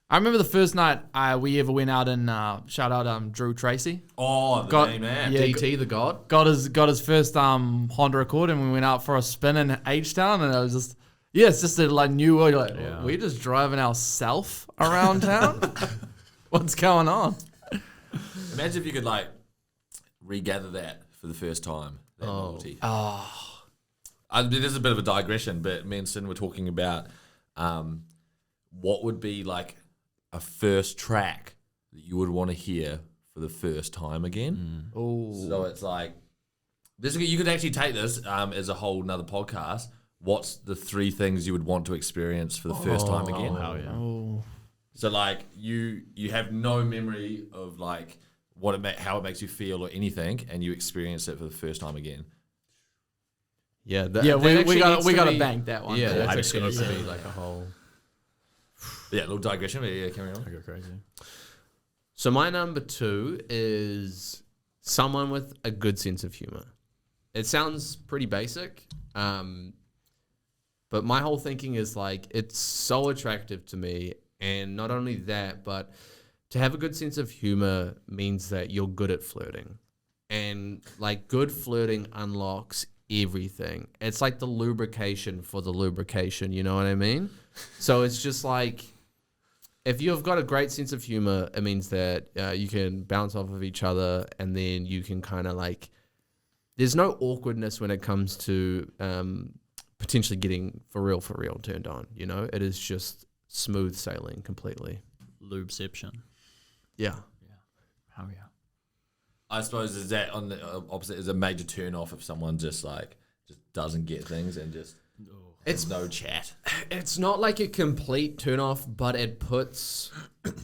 I remember the first night we ever went out and shout out Drew Tracy. Oh, the name man. Yeah, DT the God. got his first Honda Accord, and we went out for a spin in H-Town, and it was just it's just a like new world. Like, we're just driving ourselves around town. What's going on? Imagine if you could like regather that for the first time. That novelty. Oh, I mean, this is a bit of a digression, but me and Sin were talking about what would be like a first track that you would want to hear for the first time again. Oh, So it's like you could actually take this as a whole nother podcast. What's the 3 things you would want to experience for the first time again? Oh yeah. oh, So like you have no memory of like how it makes you feel or anything, and you experience it for the first time again. Yeah, we got to bank that one. Yeah, too. that's I just actually gotta needs to say, be like a whole. Yeah, a little digression, but yeah, carry on. I go crazy. So my number 2 is someone with a good sense of humor. It sounds pretty basic, but my whole thinking is like it's so attractive to me, and not only that, but to have a good sense of humor means that you're good at flirting. And like good flirting unlocks everything. It's like the lubrication for the lubrication, you know what I mean? So it's just like, if you've got a great sense of humor, it means that you can bounce off of each other, and then you can kind of like, there's no awkwardness when it comes to potentially getting for real turned on, you know? It is just smooth sailing completely. Lubeception. Yeah. Oh yeah. I suppose is that on the opposite is a major turn off if someone just doesn't get things and just it's no chat. It's not like a complete turn off, but it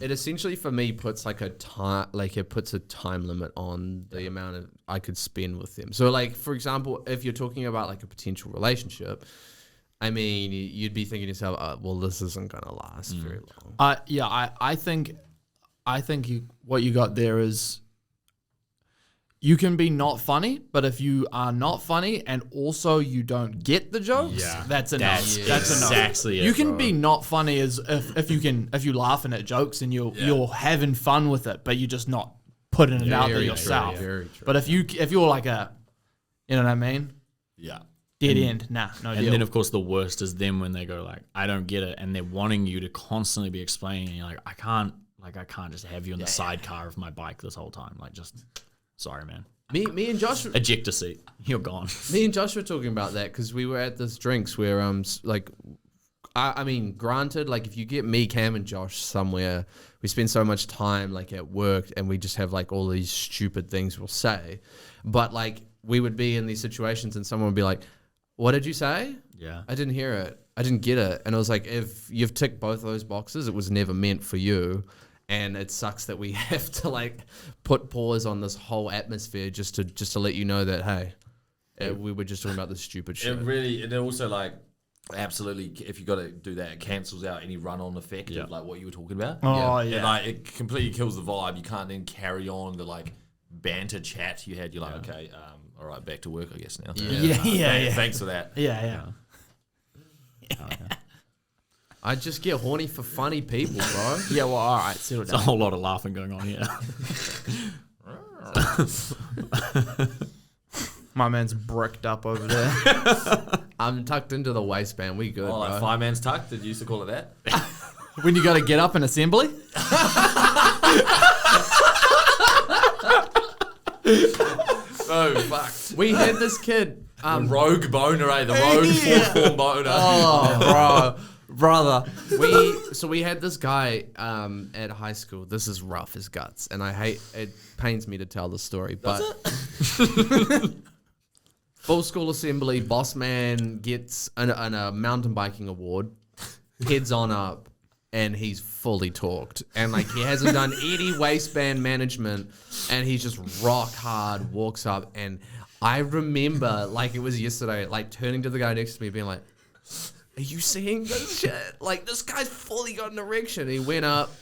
essentially for me puts like a time limit on the amount of I could spend with them. So like for example, if you're talking about like a potential relationship, I mean you'd be thinking to yourself, well, this isn't gonna last very long. I think what you got there is, you can be not funny, but if you are not funny and also you don't get the jokes, that's enough. That's exactly enough. You can be not funny as if you laughing at jokes and you're having fun with it, but you're just not putting it out there yourself. Very true. But if you're like a, you know what I mean? Yeah. Dead end. Nah, no deal. And then of course the worst is them when they go like, I don't get it, and they're wanting you to constantly be explaining, and you're like, I can't just have you in the sidecar of my bike this whole time. Like, just sorry, man. Me and Josh, Ejector seat, you're gone. me and Josh were talking about that because we were at this drinks where like, I mean, granted, like if you get me, Cam, and Josh somewhere, we spend so much time like at work, and we just have like all these stupid things we'll say, but like we would be in these situations, and someone would be like, "What did you say? Yeah, I didn't hear it. I didn't get it." And I was like, if you've ticked both of those boxes, it was never meant for you. And it sucks that we have to like put pause on this whole atmosphere just to let you know that, hey, we were just talking about this stupid shit. It also like absolutely, if you got to do that, it cancels out any run-on effect of like what you were talking about. Oh yeah. And, like it completely kills the vibe. You can't then carry on the like banter chat you had. You're like, okay, all right, back to work, I guess now. Yeah. Thanks for that. Yeah. I just get horny for funny people, bro. Yeah, well, all right, settle there's a down. whole lot of laughing going on here. My man's bricked up over there. I'm tucked into the waistband. We good, Oh, like bro. fireman's tuck? Did you used to call it that? When you got to get up in assembly? Oh, fuck. We had this kid. The rogue boner, The rogue fourth form boner. Oh, brother. We had this guy at high school. This is rough as guts, and it pains me to tell the story, but full school assembly, boss man gets a mountain biking award, heads on up, and he's fully talked, and like he hasn't done any waistband management, and he's just rock hard, walks up, and I remember like it was yesterday, like turning to the guy next to me being like, are you seeing this shit? Like, this guy's fully got an erection. He went up,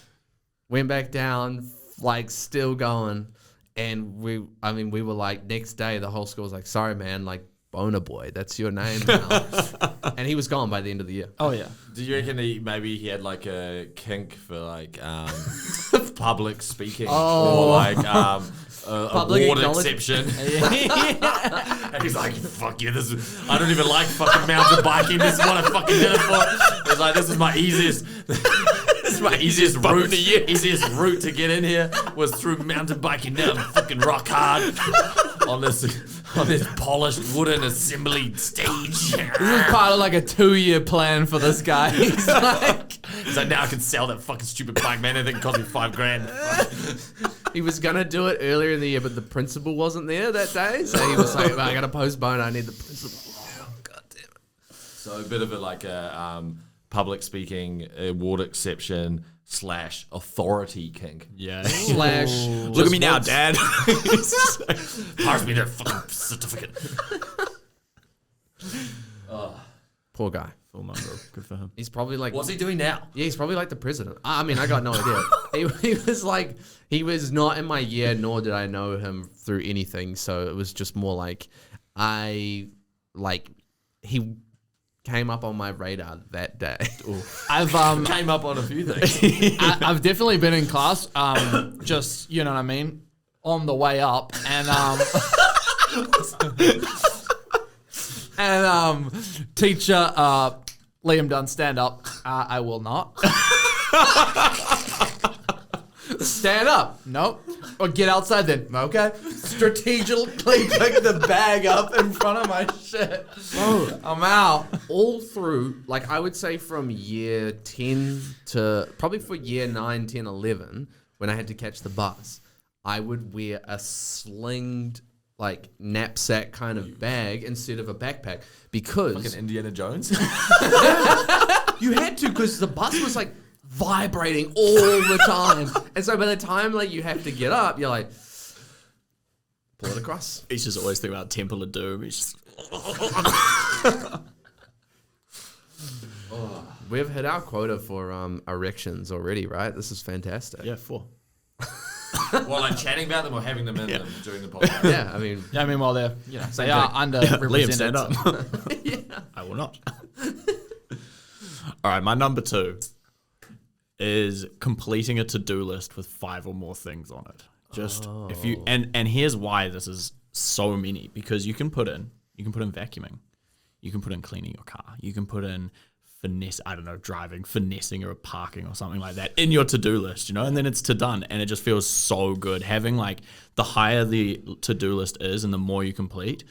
went back down, like, still going. And we were like, next day, the whole school was like, sorry, man, like, Boner Boy, that's your name now. And he was gone by the end of the year. Oh, yeah. Do you reckon maybe he had like a kink for like public speaking or like Public award acknowledge- exception? And he's like, fuck yeah, I don't even like fucking mountain biking. This is what I fucking did it for. It's like, this is my easiest route to get in here was through mountain biking down fucking rock hard on this polished wooden assembly stage. This is part of like a 2-year plan for this guy. He's like, Now I can sell that fucking stupid bike, man. I think it cost me $5,000. He was going to do it earlier in the year, but the principal wasn't there that day. So he was like, well, I got to postpone. I need the principal. Oh, God damn it. So a bit of a public speaking award exception / authority kink. Yeah. Slash. Look at me now, Dad. Pass me that fucking certificate. Poor guy. Full mongrel. Good for him. He's probably like. What's he doing now? Yeah, he's probably like the president. I mean, I got no idea. He was not in my year, nor did I know him through anything. So it was just more like, he came up on my radar that day. I've Came up on a few things. I've definitely been in class, just, you know what I mean, on the way up, and teacher, Liam Dunn, stand up. I will not. Stand up. Nope. Or get outside then. Okay. Strategically pick the bag up in front of my shit. Bro, I'm out. all through, like I would say from year 10 to probably for year 9, 10, 11, when I had to catch the bus, I would wear a slinged like knapsack kind of bag instead of a backpack because Fucking Indiana Jones. you had to, because the bus was like vibrating all the time. And so by the time like you have to get up, you're like, pull it across. He's just always thinking about Temple of Doom. He's just We've hit our quota for erections already, right? This is fantastic. yeah, 4. While like chatting about them or having them in them during the podcast. Yeah, I mean, Yeah, I mean, while they're, you know, they are underrepresented. Liam, stand up. I will not. All right, my number 2 is completing a to-do list with 5 or more things on it. Just if you and here's why this is so many, because you can put in vacuuming, you can put in cleaning your car, you can put in driving, finessing or parking or something like that in your to-do list, you know, and then it's done, and it just feels so good. Having like the higher the to-do list is and the more you complete,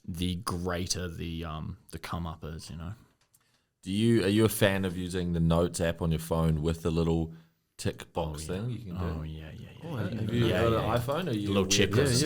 the greater the come up is, you know. Are you a fan of using the Notes app on your phone with the little tick box thing you can do? Oh yeah. Have you got an iPhone or you little checklist.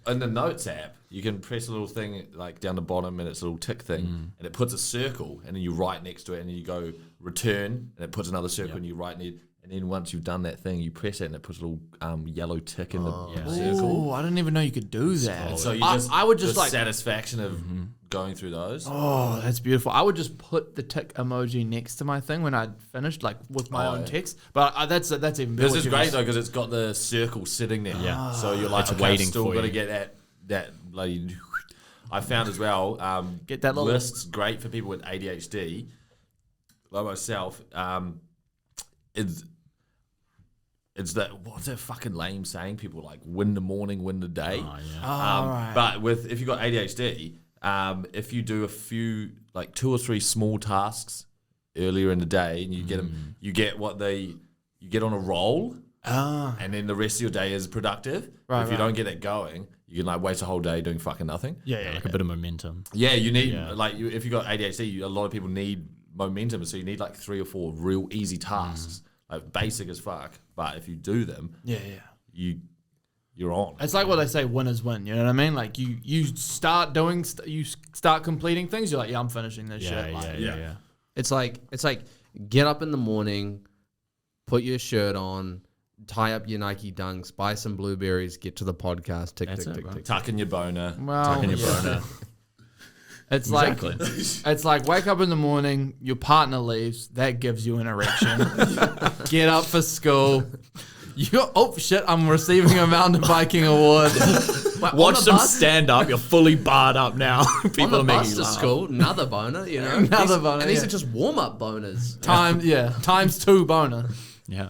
In the Notes app, you can press a little thing like down the bottom, and it's a little tick thing, and it puts a circle, and then you write next to it, and then you go return, and it puts another circle, and you write near. And then once you've done that thing, you press it, and it puts a little yellow tick in the circle. Oh, I didn't even know you could do that. And so you I would just the like, satisfaction of going through those. oh, that's beautiful. I would just put the tick emoji next to my thing when I'd finished, like with my own text. But that's even better. This is great though because it's got the circle sitting there. Yeah. So you're like, It's okay, waiting I've still for got to you. get that bloody. I found as well. Get that little- lists great for people with ADHD, like myself. It's that, what's that fucking lame saying? People like win the morning, win the day. Oh, yeah. right. But if you've got ADHD, if you do a few, like 2 or 3 small tasks earlier in the day, and you get them, you get on a roll, and then the rest of your day is productive. Right, if you don't get it going, you can like waste a whole day doing fucking nothing. Yeah, like a bit of momentum. Yeah, you need Yeah. if you got ADHD, a lot of people need momentum, so you need like 3 or 4 real easy tasks, like basic as fuck. But if you do them, you're on. It's like what they say, winners win. You know what I mean? Like you start doing, you start completing things. You're like, yeah, I'm finishing this shit. Like, Yeah. It's like get up in the morning, put your shirt on, tie up your Nike Dunks, buy some blueberries, get to the podcast, tick, That's tick, it, tick, bro. tick. Tuck in your boner. Well, Tucking your yeah. boner. It's Exactly. like it's like wake up in the morning, your partner leaves, that gives you an erection. Get up for school. Oh shit! I'm receiving a mountain biking award. Watch them stand up. You're fully barred up now. People On the are bus making to you laugh. school, another boner, you know. Another boner, And these yeah. are just warm-up boners. Times 2 boner. Yeah.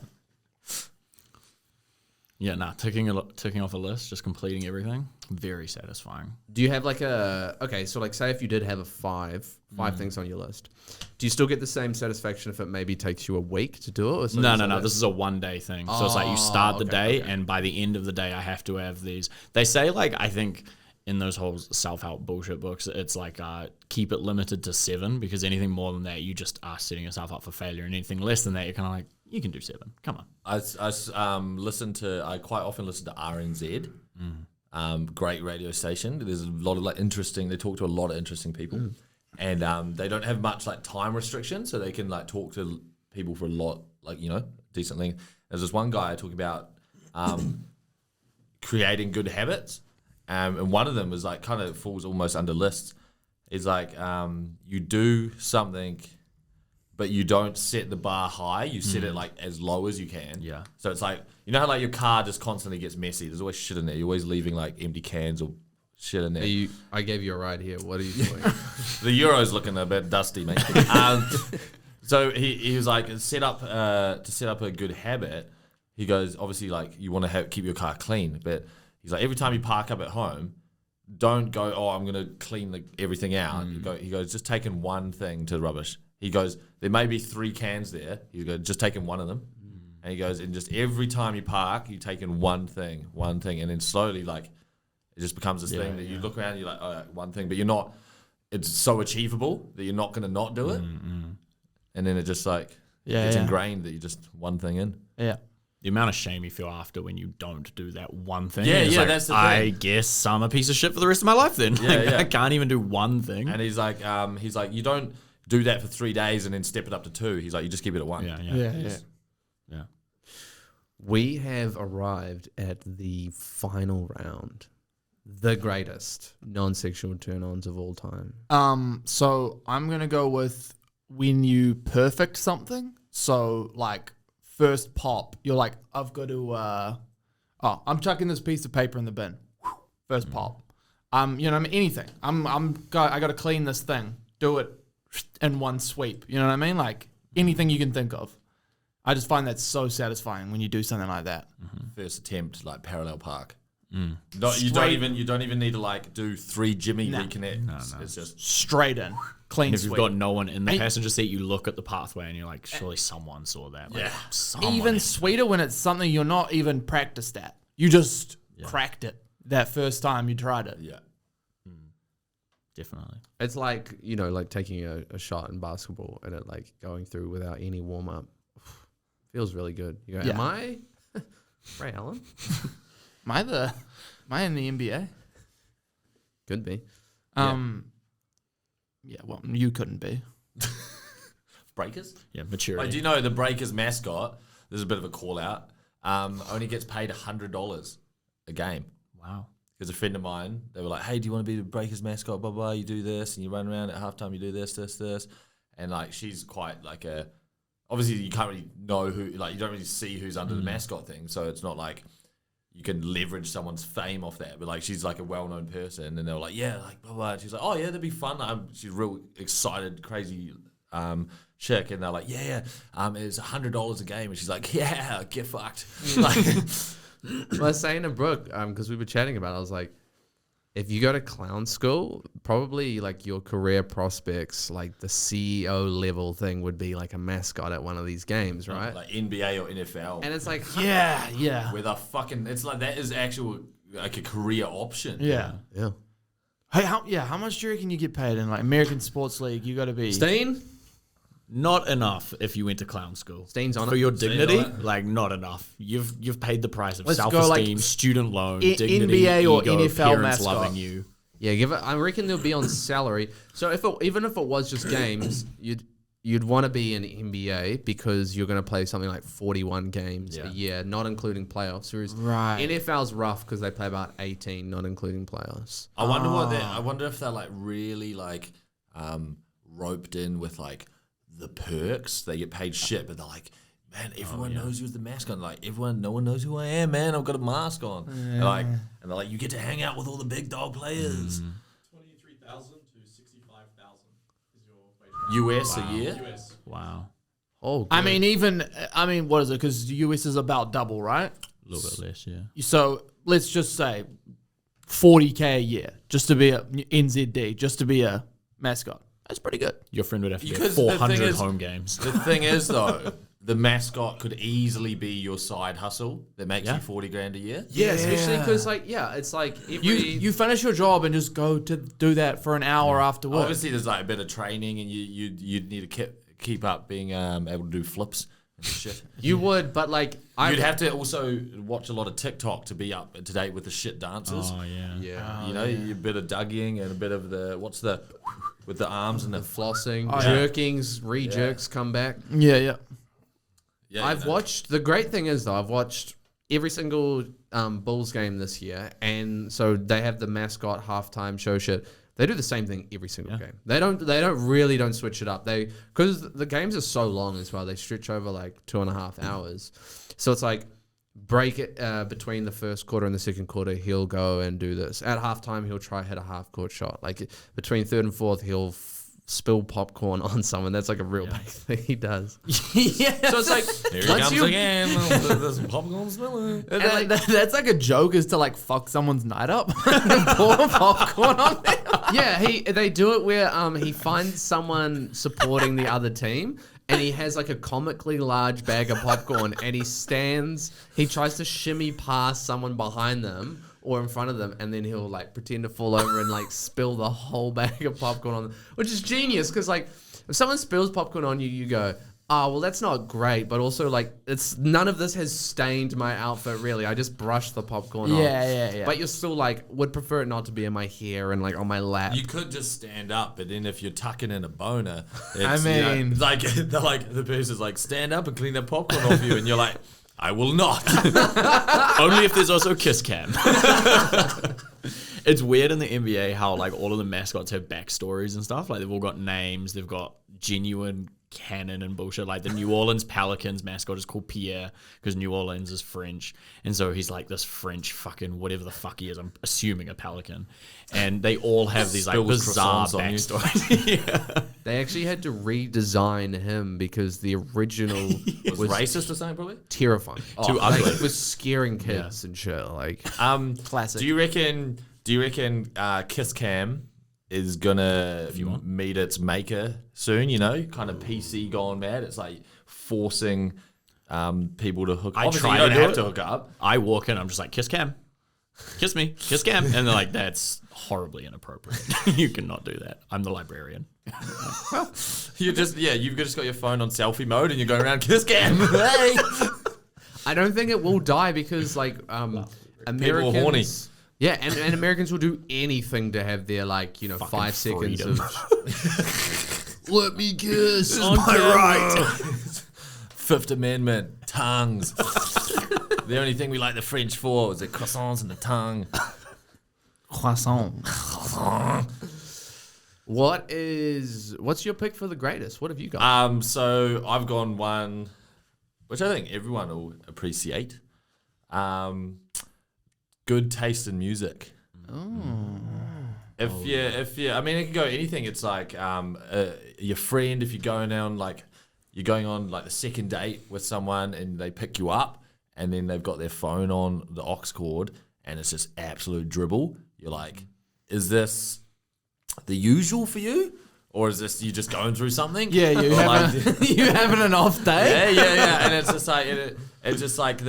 Yeah, ticking off a list, just completing everything, very satisfying. Do you have like so like say if you did have a five things on your list, do you still get the same satisfaction if it maybe takes you a week to do it? Or something No. like that? This is a 1-day thing. So it's like you start the day, and by the end of the day, I have to have these. They say, like, I think in those whole self-help bullshit books, it's like keep it limited to 7, because anything more than that, you just are setting yourself up for failure. And anything less than that, you're kind of like, you can do 7. Come on. I quite often listen to RNZ, great radio station. There's a lot of they talk to a lot of interesting people, and they don't have much like time restriction, so they can like talk to people for a lot, like, you know, decent length. There's this one guy talking about creating good habits, and one of them is like kind of falls almost under lists. Is like you do something, but you don't set the bar high. You set it like as low as you can. Yeah. So it's like, you know how like your car just constantly gets messy. There's always shit in there. You're always leaving like empty cans or shit in there. I gave you a ride here. What are you doing? The Euro's looking a bit dusty, mate. So he was like, to set up a good habit, he goes, obviously, like, you want to keep your car clean, but he's like, every time you park up at home, don't go, oh, I'm going to clean everything out. He goes, just taking one thing to the rubbish. He goes, there may be 3 cans there. He goes, just taking one of them. And he goes, and just every time you park, you take in one thing. And then slowly, like, it just becomes this thing that you look around and you're like, oh, one thing. But you're not, it's so achievable that you're not going to not do it. And then it just like, it's ingrained that you just one thing in. Yeah. The amount of shame you feel after when you don't do that one thing. Yeah, it's like, that's the thing. I guess I'm a piece of shit for the rest of my life then. I can't even do one thing. And he's like, you don't do that for 3 days and then step it up to 2. He's like, you just keep it at 1. Yeah. We have arrived at the final round. The greatest non-sexual turn-ons of all time. So I'm going to go with when you perfect something. So, like, first pop, you're like, I've got to, I'm chucking this piece of paper in the bin. First pop. You know what I mean? Anything. I got to clean this thing. Do it in one sweep. You know what I mean? Like, anything you can think of. I just find that so satisfying when you do something like that. First attempt, like parallel park. You don't even need to like do 3 Jimmy reconnects. No. It's just straight in, clean. And if sweep. you've got no one in the passenger seat, you look at the pathway and you're like, surely someone saw that. Like, someone. Even sweeter when it's something you're not even practiced at. You just cracked it that first time you tried it. Yeah. Definitely. It's like, you know, like taking a shot in basketball and it like going through without any warm-up. Feels really good. You go, am I Ray Allen? Am I in the NBA? Could be. Yeah, well, you couldn't be. Breakers? Yeah, maturity. Like, do you know the Breakers mascot, there's a bit of a call out, only gets paid $100 a game. Wow. Because a friend of mine, they were like, hey, do you want to be the Breakers mascot, blah, blah, you do this, and you run around at halftime, you do this. And, like, she's quite, like, obviously, you can't really know who, like, you don't really see who's under the mascot thing, so it's not like you can leverage someone's fame off that. But, like, she's, like, a well-known person, and they were like, yeah, like, blah, blah. And she's like, oh, yeah, that'd be fun. She's real excited, crazy chick, and they're like, it's $100 a game. And she's like, yeah, get fucked. Like, Well, I was saying to Brooke, because we were chatting about it, I was like, if you go to clown school, probably like your career prospects, like the CEO level thing would be like a mascot at one of these games, right? like NBA or NFL. And it's like, Yeah. Where the fucking, it's like, that is actual, like a career option. Yeah. Hey, how much do you reckon you get paid in like American Sports League? You got to be Steen? Not enough if you went to clown school. Steen's on For it. your Steen's dignity, on it. like not enough. You've paid the price of Let's go, self-esteem, like, student loan, dignity, NBA or ego, NFL parents mascot. loving you. Yeah, give it. I reckon they'll be on salary. So even if it was just games, you'd want to be in NBA because you're going to play something like 41 games a year, not including playoffs. Whereas NFL's rough because they play about 18, not including playoffs. I wonder if they're like really like roped in with like the perks. They get paid shit, but they're like, man, everyone knows who's the mascot. Like no one knows who I am, man. I've got a mask on. Yeah. And they're like, you get to hang out with all the big dog players. 23,000 to 65,000 is your wage. US a year. US. Wow. Oh, I mean, what is it? Because the US is about double, right? A little bit less, yeah. So let's just say 40K a year just to be a NZD, just to be a mascot. That's pretty good. Your friend would have to get Because the thing 400 is- home games. The thing is, though, the mascot could easily be your side hustle that makes you 40 grand a year. Yeah, especially because it's like You finish your job and just go to do that for an hour after work. Obviously, there's like a bit of training, and you'd need to keep up being able to do flips and shit. you would, but like You'd have to also watch a lot of TikTok to be up to date with the shit dances. Oh, yeah. You know, a bit of Dougieing and a bit of with the arms and the flossing, Oh, jerkings, re-jerks come back. Yeah. Yeah, I've watched. The great thing is though, I've watched every single Bulls game this year, and so they have the mascot halftime show shit. They do the same thing every single game. They don't switch it up. Because the games are so long as well. They stretch over like 2.5 hours. So it's like break it between the first quarter and the second quarter, he'll go and do this. At halftime, he'll try hit a half-court shot. Like between third and fourth, he'll spill popcorn on someone. That's like a real big thing he does. Yeah. So it's like, Here he once comes you- again. There's popcorn spilling. That's like a joke is to like fuck someone's night up and pour popcorn on them. Yeah, they do it where he finds someone supporting the other team and he has like a comically large bag of popcorn and he tries to shimmy past someone behind them or in front of them, and then he'll like pretend to fall over and like spill the whole bag of popcorn on them, which is genius because like if someone spills popcorn on you, you go, oh, well, that's not great, but also like none of this has stained my outfit really. I just brushed the popcorn off. Yeah. But you're still like, would prefer it not to be in my hair and like on my lap. You could just stand up, but then if you're tucking in a boner, it's, I mean- like the person's like, stand up and clean the popcorn off you, and you're like, I will not. Only if there's also kiss cam. It's weird in the NBA how like all of the mascots have backstories and stuff. Like they've all got names. They've got genuine canon and bullshit. Like the New Orleans Pelicans mascot is called Pierre because New Orleans is French, and so he's like this French fucking whatever the fuck he is. I'm assuming a pelican, and they all have these like Spills bizarre croissants on you. backstories. Yeah. They actually had to redesign him because the original Was racist or something, probably? terrifying. Too Like, ugly. it was scaring kids and shit. Like, Classic. Do you reckon Kiss Cam is gonna meet its maker soon? You know, kind of PC gone mad. It's like forcing people to hook. I Obviously, try you don't to do have it. to hook up. I walk in, I'm just like, kiss cam. Kiss me, kiss cam. And they're like, that's horribly inappropriate. You cannot do that. I'm the librarian. You've just got your phone on selfie mode and you're going around Kiss Cam. Hey, I don't think it will die because like Americans, horny. yeah, and Americans will do anything to have their like 5 seconds freedom. of let me kiss. On my right. Fifth Amendment, tongues. The only thing we like the French for was the croissants and the tongue. Croissant. What's your pick for the greatest? What have you got? So I've gone one, which I think everyone will appreciate. Good taste in music. If you, I mean, it can go anything. It's like your friend. If you're going on like the second date with someone and they pick you up and then they've got their phone on the aux cord and it's just absolute dribble. You're like, is this the usual for you? Or is this you just going through something? Yeah, you Or like- having an off day. yeah. And it's just like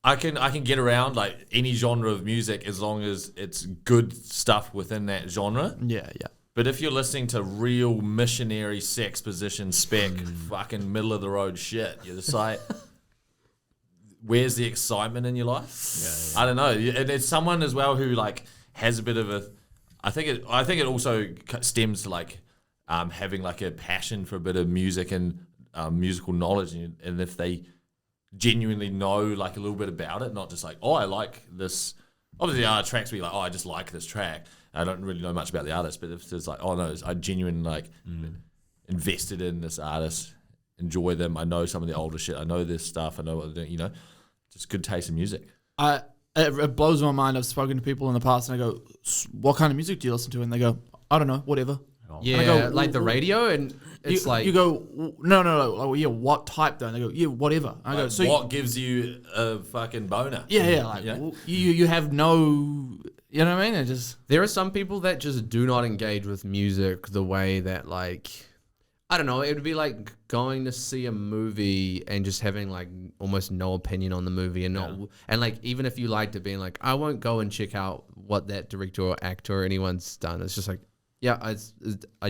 I can get around like any genre of music as long as it's good stuff within that genre. Yeah. But if you're listening to real missionary sex position spec fucking middle of the road shit, you're just like, where's the excitement in your life? I don't know. And it's someone as well who like has a bit of a. I think it also stems to like having like a passion for a bit of music and musical knowledge, and if they genuinely know like a little bit about it, not just like, oh, I like this. Obviously, there are tracks where you're like, oh, I just like this track. I don't really know much about the artist, but if it's like, oh no, I genuinely like invested in this artist, enjoy them. I know some of the older shit. I know this stuff. I know what they're doing. Just good taste in music. It blows my mind. I've spoken to people in the past and I go, what kind of music do you listen to? And they go, I don't know, whatever. Yeah, I go, like the radio, and it's like you go, no. Like, yeah, what type though? And they go, yeah, whatever. And I go, Like, so what gives you a fucking boner? yeah, like Yeah. you have no, you know what I mean? It just there are some people that just do not engage with music the way that like I don't know. It would be like going to see a movie and just having like almost no opinion on the movie and not and like even if you liked it, being like I won't go and check out what that director or actor or anyone's done. It's just like I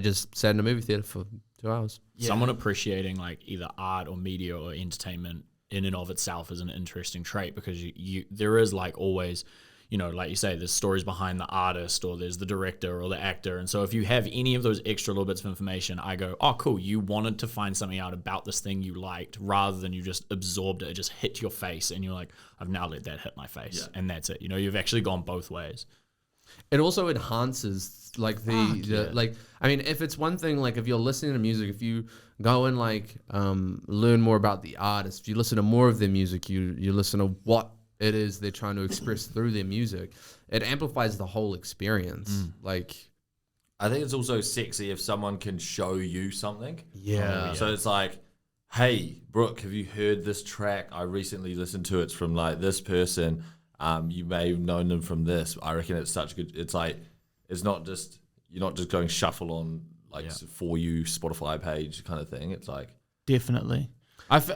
just sat in a movie theater for 2 hours. Someone appreciating like either art or media or entertainment in and of itself is an interesting trait because you there is like always, like you say, there's stories behind the artist or there's the director or the actor. And so if you have any of those extra little bits of information, I go, oh, cool. You wanted to find something out about this thing you liked rather than you just absorbed it. It just hit your face and you're like, I've now let that hit my face. And that's it. You've actually gone both ways. It also enhances like like, I mean, if it's one thing, like if you're listening to music, if you go and like learn more about the artist, if you listen to more of their music, you listen to what it is they're trying to express through their music, it amplifies the whole experience. Like, I think it's also sexy if someone can show you something. yeah. So it's like, hey, Brooke, have you heard this track? I recently listened to it. It's from like this person. You may have known them from this. I reckon it's such good. It's like, it's not just, you're not just going shuffle on like for you Spotify page kind of thing. It's like, Definitely.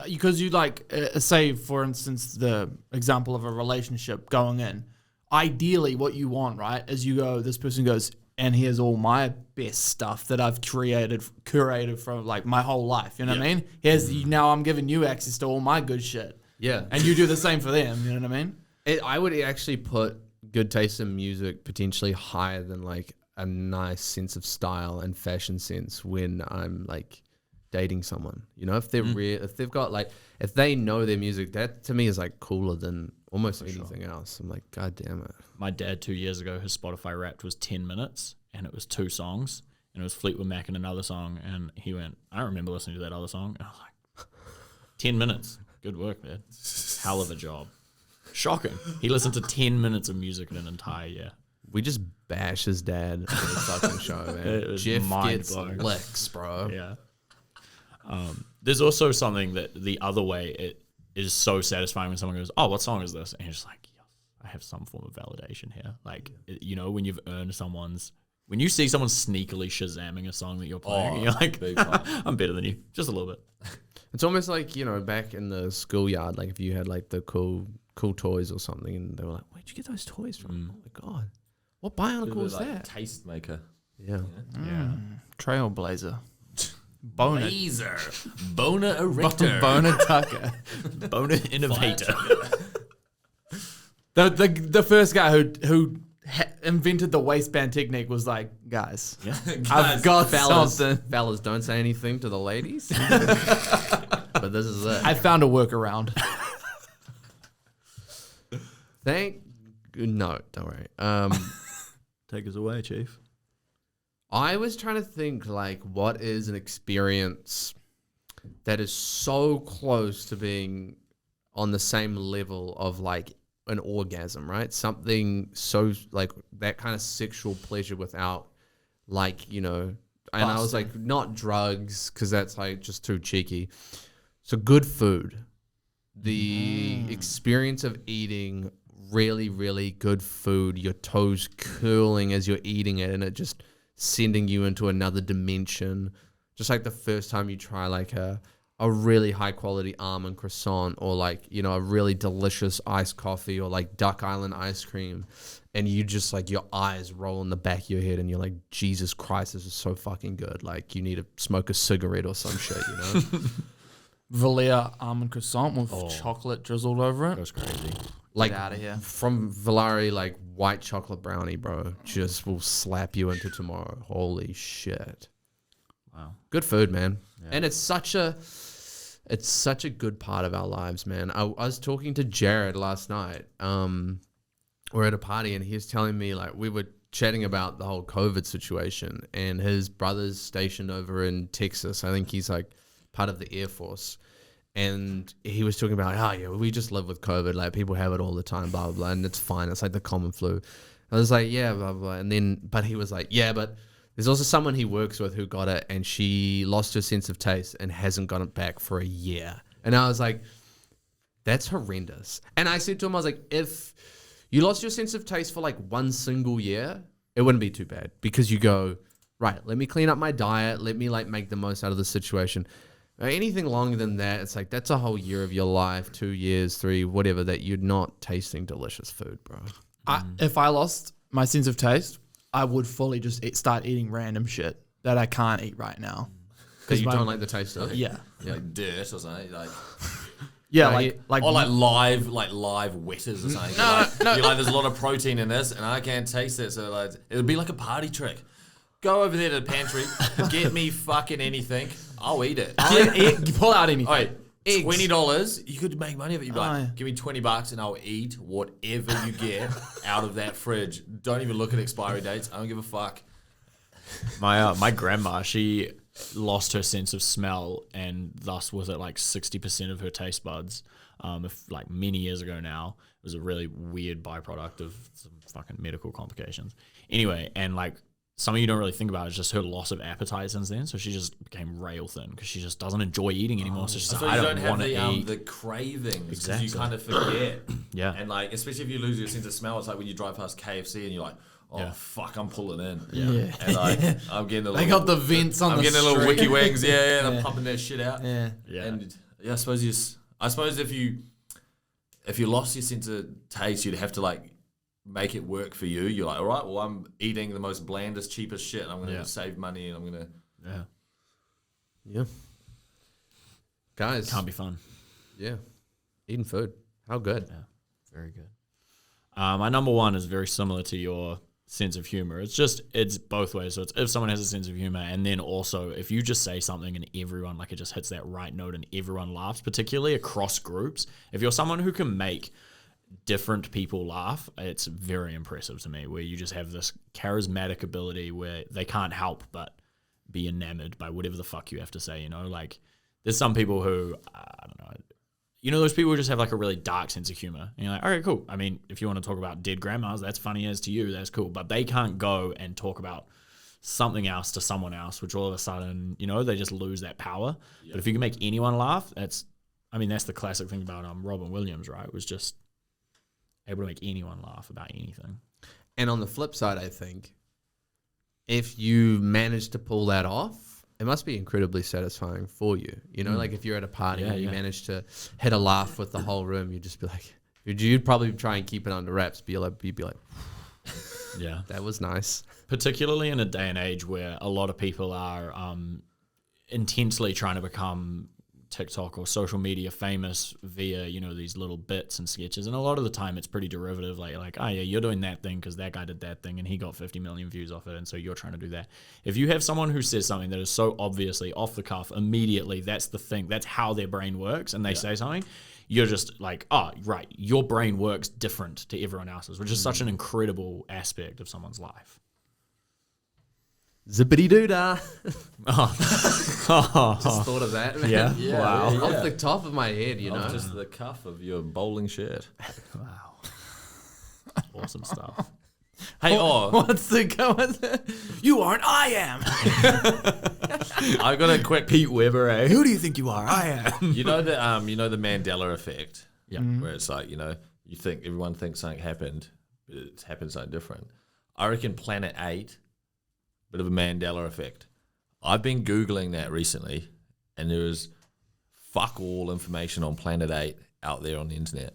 Because you like, say for instance, the example of a relationship going in, ideally what you want, right, is you go, this person goes, and here's all my best stuff that I've curated from like my whole life. You know what I mean? Now I'm giving you access to all my good shit. Yeah. And you do the same for them. You know what I mean? I would actually put good taste in music potentially higher than like a nice sense of style and fashion sense when I'm like dating someone. You know, if they're if they've got like, if they know their music, that to me is like cooler than almost anything else. I'm like, God damn it. My dad 2 years ago, his Spotify Wrapped was 10 minutes and it was 2 songs and it was Fleetwood Mac and another song. And he went, I don't remember listening to that other song. And I was like, 10 minutes. Good work, man. Hell of a job. Shocking. He listened to 10 minutes of music in an entire year. We just bash his dad on the fucking show, man. It was Jeff gets mind-blowing. licks, bro. Yeah. There's also something that the other way, it is so satisfying when someone goes, oh, what song is this? And you're just like, yes, I have some form of validation here. Like, you know, when you've earned when you see someone sneakily Shazamming a song that you're playing, and you're like, I'm better than you, just a little bit. It's almost like, you know, back in the schoolyard, like if you had like the cool toys or something and they were like, where'd you get those toys from? Oh my God. What Bionicle is like that? Tastemaker. Yeah. Trailblazer. Boner. Laser. Boner erector. Boner Tucker. Boner innovator. The first guy who invented the waistband technique was like, guys, I've got something. Fellas, don't say anything to the ladies. But this is it. I found a workaround. No, don't worry. Take us away, Chief. I was trying to think like what is an experience that is so close to being on the same level of like an orgasm, right? Something so like that kind of sexual pleasure without like, you know, and I was like, not drugs, because that's like just too cheeky. So good food. The experience of eating really, really good food, your toes curling as you're eating it, and it just sending you into another dimension. Just like the first time you try like a really high quality almond croissant, or like, you know, a really delicious iced coffee, or like Duck Island ice cream, and you just like your eyes roll in the back of your head and you're like, Jesus Christ, this is so fucking good. Like you need to smoke a cigarette or some shit, you know? Valea almond croissant with chocolate drizzled over it. That was crazy. Like Get outta here. from Valari, like white chocolate brownie, bro, just will slap you into tomorrow. Holy shit. Wow. Good food, man. Yeah. And it's such a good part of our lives, man. I was talking to Jared last night. We're at a party and he was telling me, like, we were chatting about the whole COVID situation, and his brother's stationed over in Texas. I think he's like part of the Air Force. And he was talking about, oh yeah, we just live with COVID. Like people have it all the time, blah, blah, blah. And it's fine. It's like the common flu. I was like, yeah, blah, blah, blah. And then, but he was like, yeah, but there's also someone he works with who got it and she lost her sense of taste and hasn't got it back for a year. And I was like, that's horrendous. And I said to him, I was like, if you lost your sense of taste for like 1 single year, it wouldn't be too bad, because you go, right, let me clean up my diet. Let me like make the most out of the situation. Anything longer than that, it's like that's a whole year of your life, 2 years, 3, whatever, that you're not tasting delicious food, bro. If I lost my sense of taste, I would fully just start eating random shit that I can't eat right now. Because you don't like the taste of it? Yeah. Like dirt or something. Like Yeah, No, like or like live wetters or something. You're like, there's a lot of protein in this and I can't taste it. So like it would be like a party trick. Go over there to the pantry, get me fucking anything. I'll eat it. pull out anything. All right, $20. You could make money of it. You'd be Aye. like, give me $20 and I'll eat whatever you get out of that fridge. Don't even look at expiry dates. I don't give a fuck. My grandma, she lost her sense of smell, and thus was at like 60% of her taste buds. Like many years ago now, it was a really weird byproduct of some fucking medical complications. Anyway, and like something you don't really think about is just her loss of appetite since then. So she just became rail thin because she just doesn't enjoy eating anymore. So she's So like, you I don't don't have want to eat. the cravings because Exactly. you kind of forget. Yeah. And like, especially if you lose your sense of smell, it's like when you drive past KFC and you're like, oh Yeah. fuck, I'm pulling in. Yeah. And like, I'm getting a little. They got the vents on I'm the getting a little street. wiki wings, and I'm pumping that shit out. Yeah. Yeah. And yeah, I suppose if you lost your sense of taste, you'd have to like make it work for you. You're like, all right, well, I'm eating the most blandest, cheapest shit. I'm going to save money, and I'm going to. Yeah. Yeah. Guys. Can't be fun. Yeah. Eating food. How good. Yeah. Very good. My number one is very similar to your sense of humor. It's both ways. So it's if someone has a sense of humor, and then also if you just say something and everyone, like, it just hits that right note and everyone laughs, particularly across groups. If you're someone who can make different people laugh, it's very impressive to me, where you just have this charismatic ability where they can't help but be enamored by whatever the fuck you have to say, you know? Like, there's some people who, I don't know, you know, those people who just have like a really dark sense of humor. And you're like, all right, cool. I mean, if you want to talk about dead grandmas, that's funny as to you, that's cool. But they can't go and talk about something else to someone else, which all of a sudden, you know, they just lose that power. But if you can make anyone laugh, that's the classic thing about Robin Williams, right? It was just able to make anyone laugh about anything. And on the flip side, I think if you manage to pull that off, it must be incredibly satisfying for you. You know, like if you're at a party and you manage to hit a laugh with the whole room, you'd just be like, you'd probably try and keep it under wraps. You'd be like, Yeah. that was nice. Particularly in a day and age where a lot of people are intensely trying to become TikTok or social media famous via, you know, these little bits and sketches. And a lot of the time it's pretty derivative, like, oh yeah, you're doing that thing because that guy did that thing and he got 50 million views off it, and so you're trying to do that. If you have someone who says something that is so obviously off the cuff, immediately that's the thing, that's how their brain works, and they say something, you're just like, oh, right, your brain works different to everyone else's, which is such an incredible aspect of someone's life. Zippity doo dah. Oh. Just thought of that, man. Yeah. Wow. Yeah. Off the top of my head, you know. Off just the cuff of your bowling shirt. Wow. Awesome stuff. Hey, What's the go? You aren't. I am. I got a quick. Pete Weber, eh? Who do you think you are? I am. You know the Mandela effect. Yeah. Where it's like, you know, you think everyone thinks something happened, but it's happened something different. I reckon Planet 8, bit of a Mandela effect. I've been Googling that recently, and there is fuck all information on Planet 8 out there on the internet.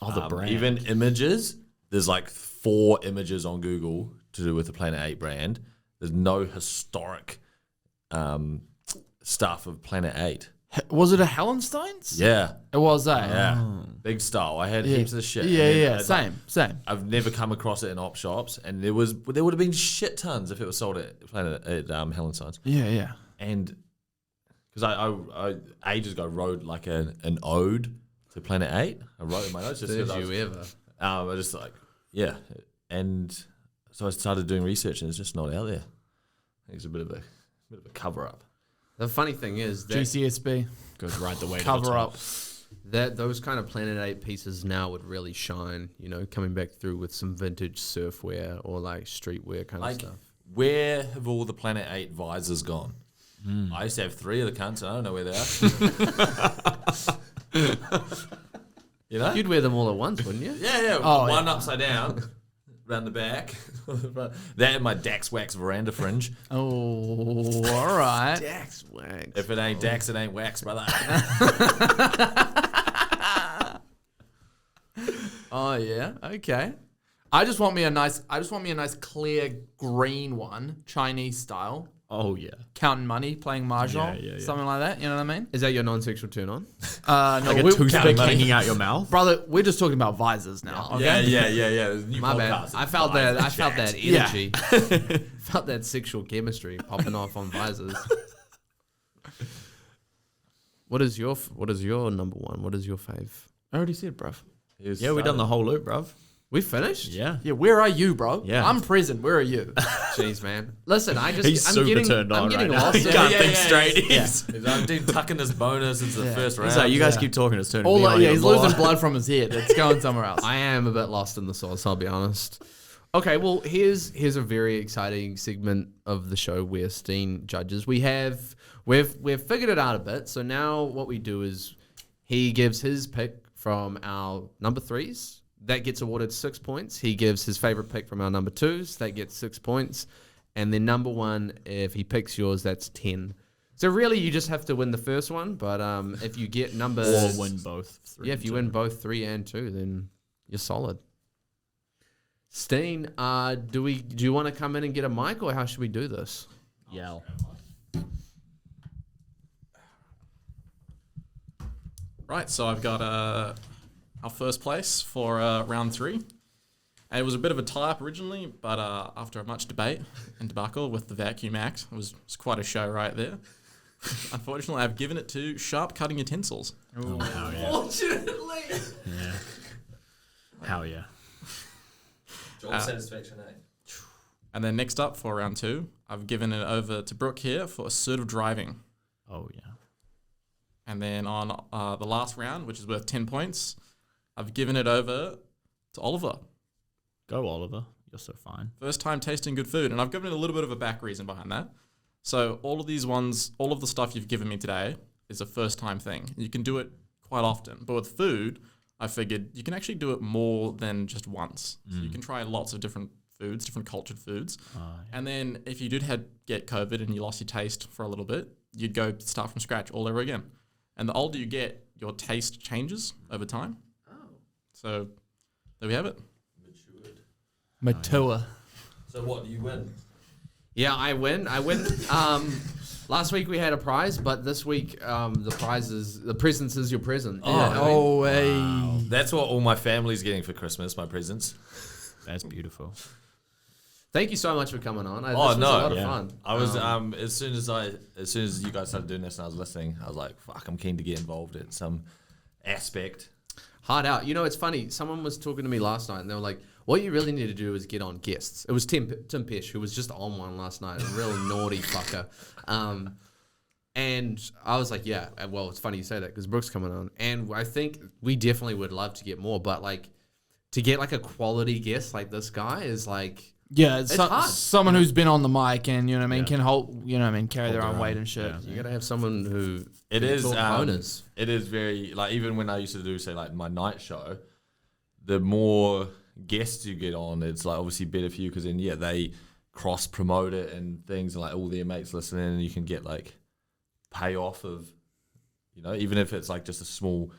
Oh, the brand. Even images, there's like 4 images on Google to do with the Planet 8 brand. There's no historic stuff of Planet 8. Was it a Hallenstein's? Yeah. It was that. Yeah. Big style. I had heaps of shit. Yeah, And yeah. it's like- Same. I've never come across it in op shops, and there would have been shit tons if it was sold at Hallenstein's. Yeah. And because I ages ago wrote like an ode to Planet 8. I wrote in my notes. Did you ever? I just like, yeah. And so I started doing research, and it's just not out there. I think it's a bit of a cover up. The funny thing is that GCSB. Goes right the way to the Cover top. up. that those kind of Planet 8 pieces now would really shine, you know, coming back through with some vintage surfwear or like streetwear kind Like, of stuff. where have all the Planet 8 visors gone? I used to have 3 of the cunts, and I don't know where they are. You know? You'd wear them all at once, wouldn't you? Yeah. Oh, one yeah. upside down, round the back. That and my Dax Wax veranda fringe. Oh, all right. Dax wax. If it ain't Dax, it ain't wax, brother. Oh yeah. Okay. I just want me a nice clear green one, Chinese style. Oh, yeah. Counting money, playing mahjong, Yeah. something like that. You know what I mean? Is that your non-sexual turn on? No, Like a toothpick hanging out your mouth? brother. We're just talking about visors now. Okay? Yeah. There's a new My bad. podcast. I felt that. I felt that Yeah. energy. Felt that sexual chemistry popping off on visors. What is your number one? What is your fave? I already said, bruv. Yeah, we done the whole loop, bruv. We finished? Yeah. Yeah, where are you, bro? Yeah. I'm present. Where are you? Jeez, man. Listen, He's I'm super getting, turned on I'm getting right now. lost. He in can't it. think straight. He's like, dude, tucking his bonus into the first round. He's like, you guys Yeah. keep talking. It's turning All me on yeah, even he's more. losing blood from his head. It's going somewhere else. I am a bit lost in the sauce, I'll be honest. Okay, well, here's a very exciting segment of the show where Steen judges. We've figured it out a bit. So now what we do is he gives his pick from our number 3s. That gets awarded 6 points. He gives his favorite pick from our number 2s. That gets 6 points. And then number 1, if he picks yours, that's 10. So really, you just have to win the first one. But if you get numbers... Or win both. 3 Yeah, and if you 2. win both 3 and 2, then you're solid. Steen, do you want to come in and get a mic, or how should we do this? Yell. Right, so I've got our first place for round 3. And it was a bit of a tie-up originally, but after much debate and debacle with the Vacuum Act, it was quite a show right there. Unfortunately, I've given it to sharp cutting utensils. Oh, hell yeah. Fortunately. Yeah. Hell yeah. Job satisfaction, eh? And then next up for round 2, I've given it over to Brooke here for assertive driving. Oh, yeah. And then on the last round, which is worth 10 points, I've given it over to Oliver. Go, Oliver. You're so fine. First time tasting good food. And I've given it a little bit of a back reason behind that. So all of these ones, all of the stuff you've given me today is a first time thing. You can do it quite often. But with food, I figured you can actually do it more than just once. So you can try lots of different foods, different cultured foods. And then if you did get COVID and you lost your taste for a little bit, you'd go start from scratch all over again. And the older you get, your taste changes over time. Oh. So there we have it. Matua. So what, do you win? Yeah, I win. Last week we had a prize, but this week the presents is your present. Oh, hey. That's what all my family's getting for Christmas, my presents. That's beautiful. Thank you so much for coming on. This Oh, was no. a lot of Yeah. fun. I was as soon as you guys started doing this and I was listening, I was like, fuck, I'm keen to get involved in some aspect. Hard out. You know, it's funny. Someone was talking to me last night, and they were like, what you really need to do is get on guests. It was Tim Pesh, who was just on one last night, a real naughty fucker. And I was like, yeah, well, it's funny you say that because Brooke's coming on. And I think we definitely would love to get more, but like to get like a quality guest like this guy is like... Yeah, It's hard. someone who's been on the mic and, you know what I mean, can carry their own weight and shit. Yeah. You got to have someone who... It can is talk bonus. It is very like even when I used to do say like my night show, the more guests you get on, it's like obviously better for you because then they cross promote it and things and like all their mates listening and you can get like payoff of even if it's like just a small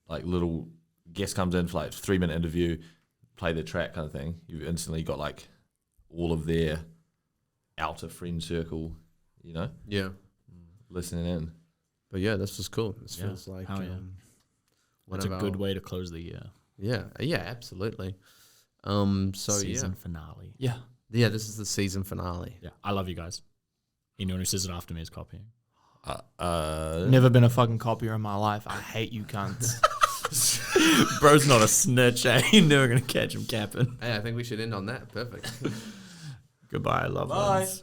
like little guest comes in for like 3-minute interview, play the track kind of thing. You've instantly got like all of their outer friend circle, Yeah. listening in. But yeah, this was cool. This Yeah. feels like Hell yeah. one That's of a our- good way to close the year. Yeah, absolutely. Season finale. Yeah. Yeah, this is the season finale. Yeah. I love you guys. Anyone who says it after me is copying. Never been a fucking copier in my life. I hate you cunts. Bro's not a snitch, eh? You're never going to catch him capping. Hey, I think we should end on that. Perfect. Goodbye, loved Bye. ones.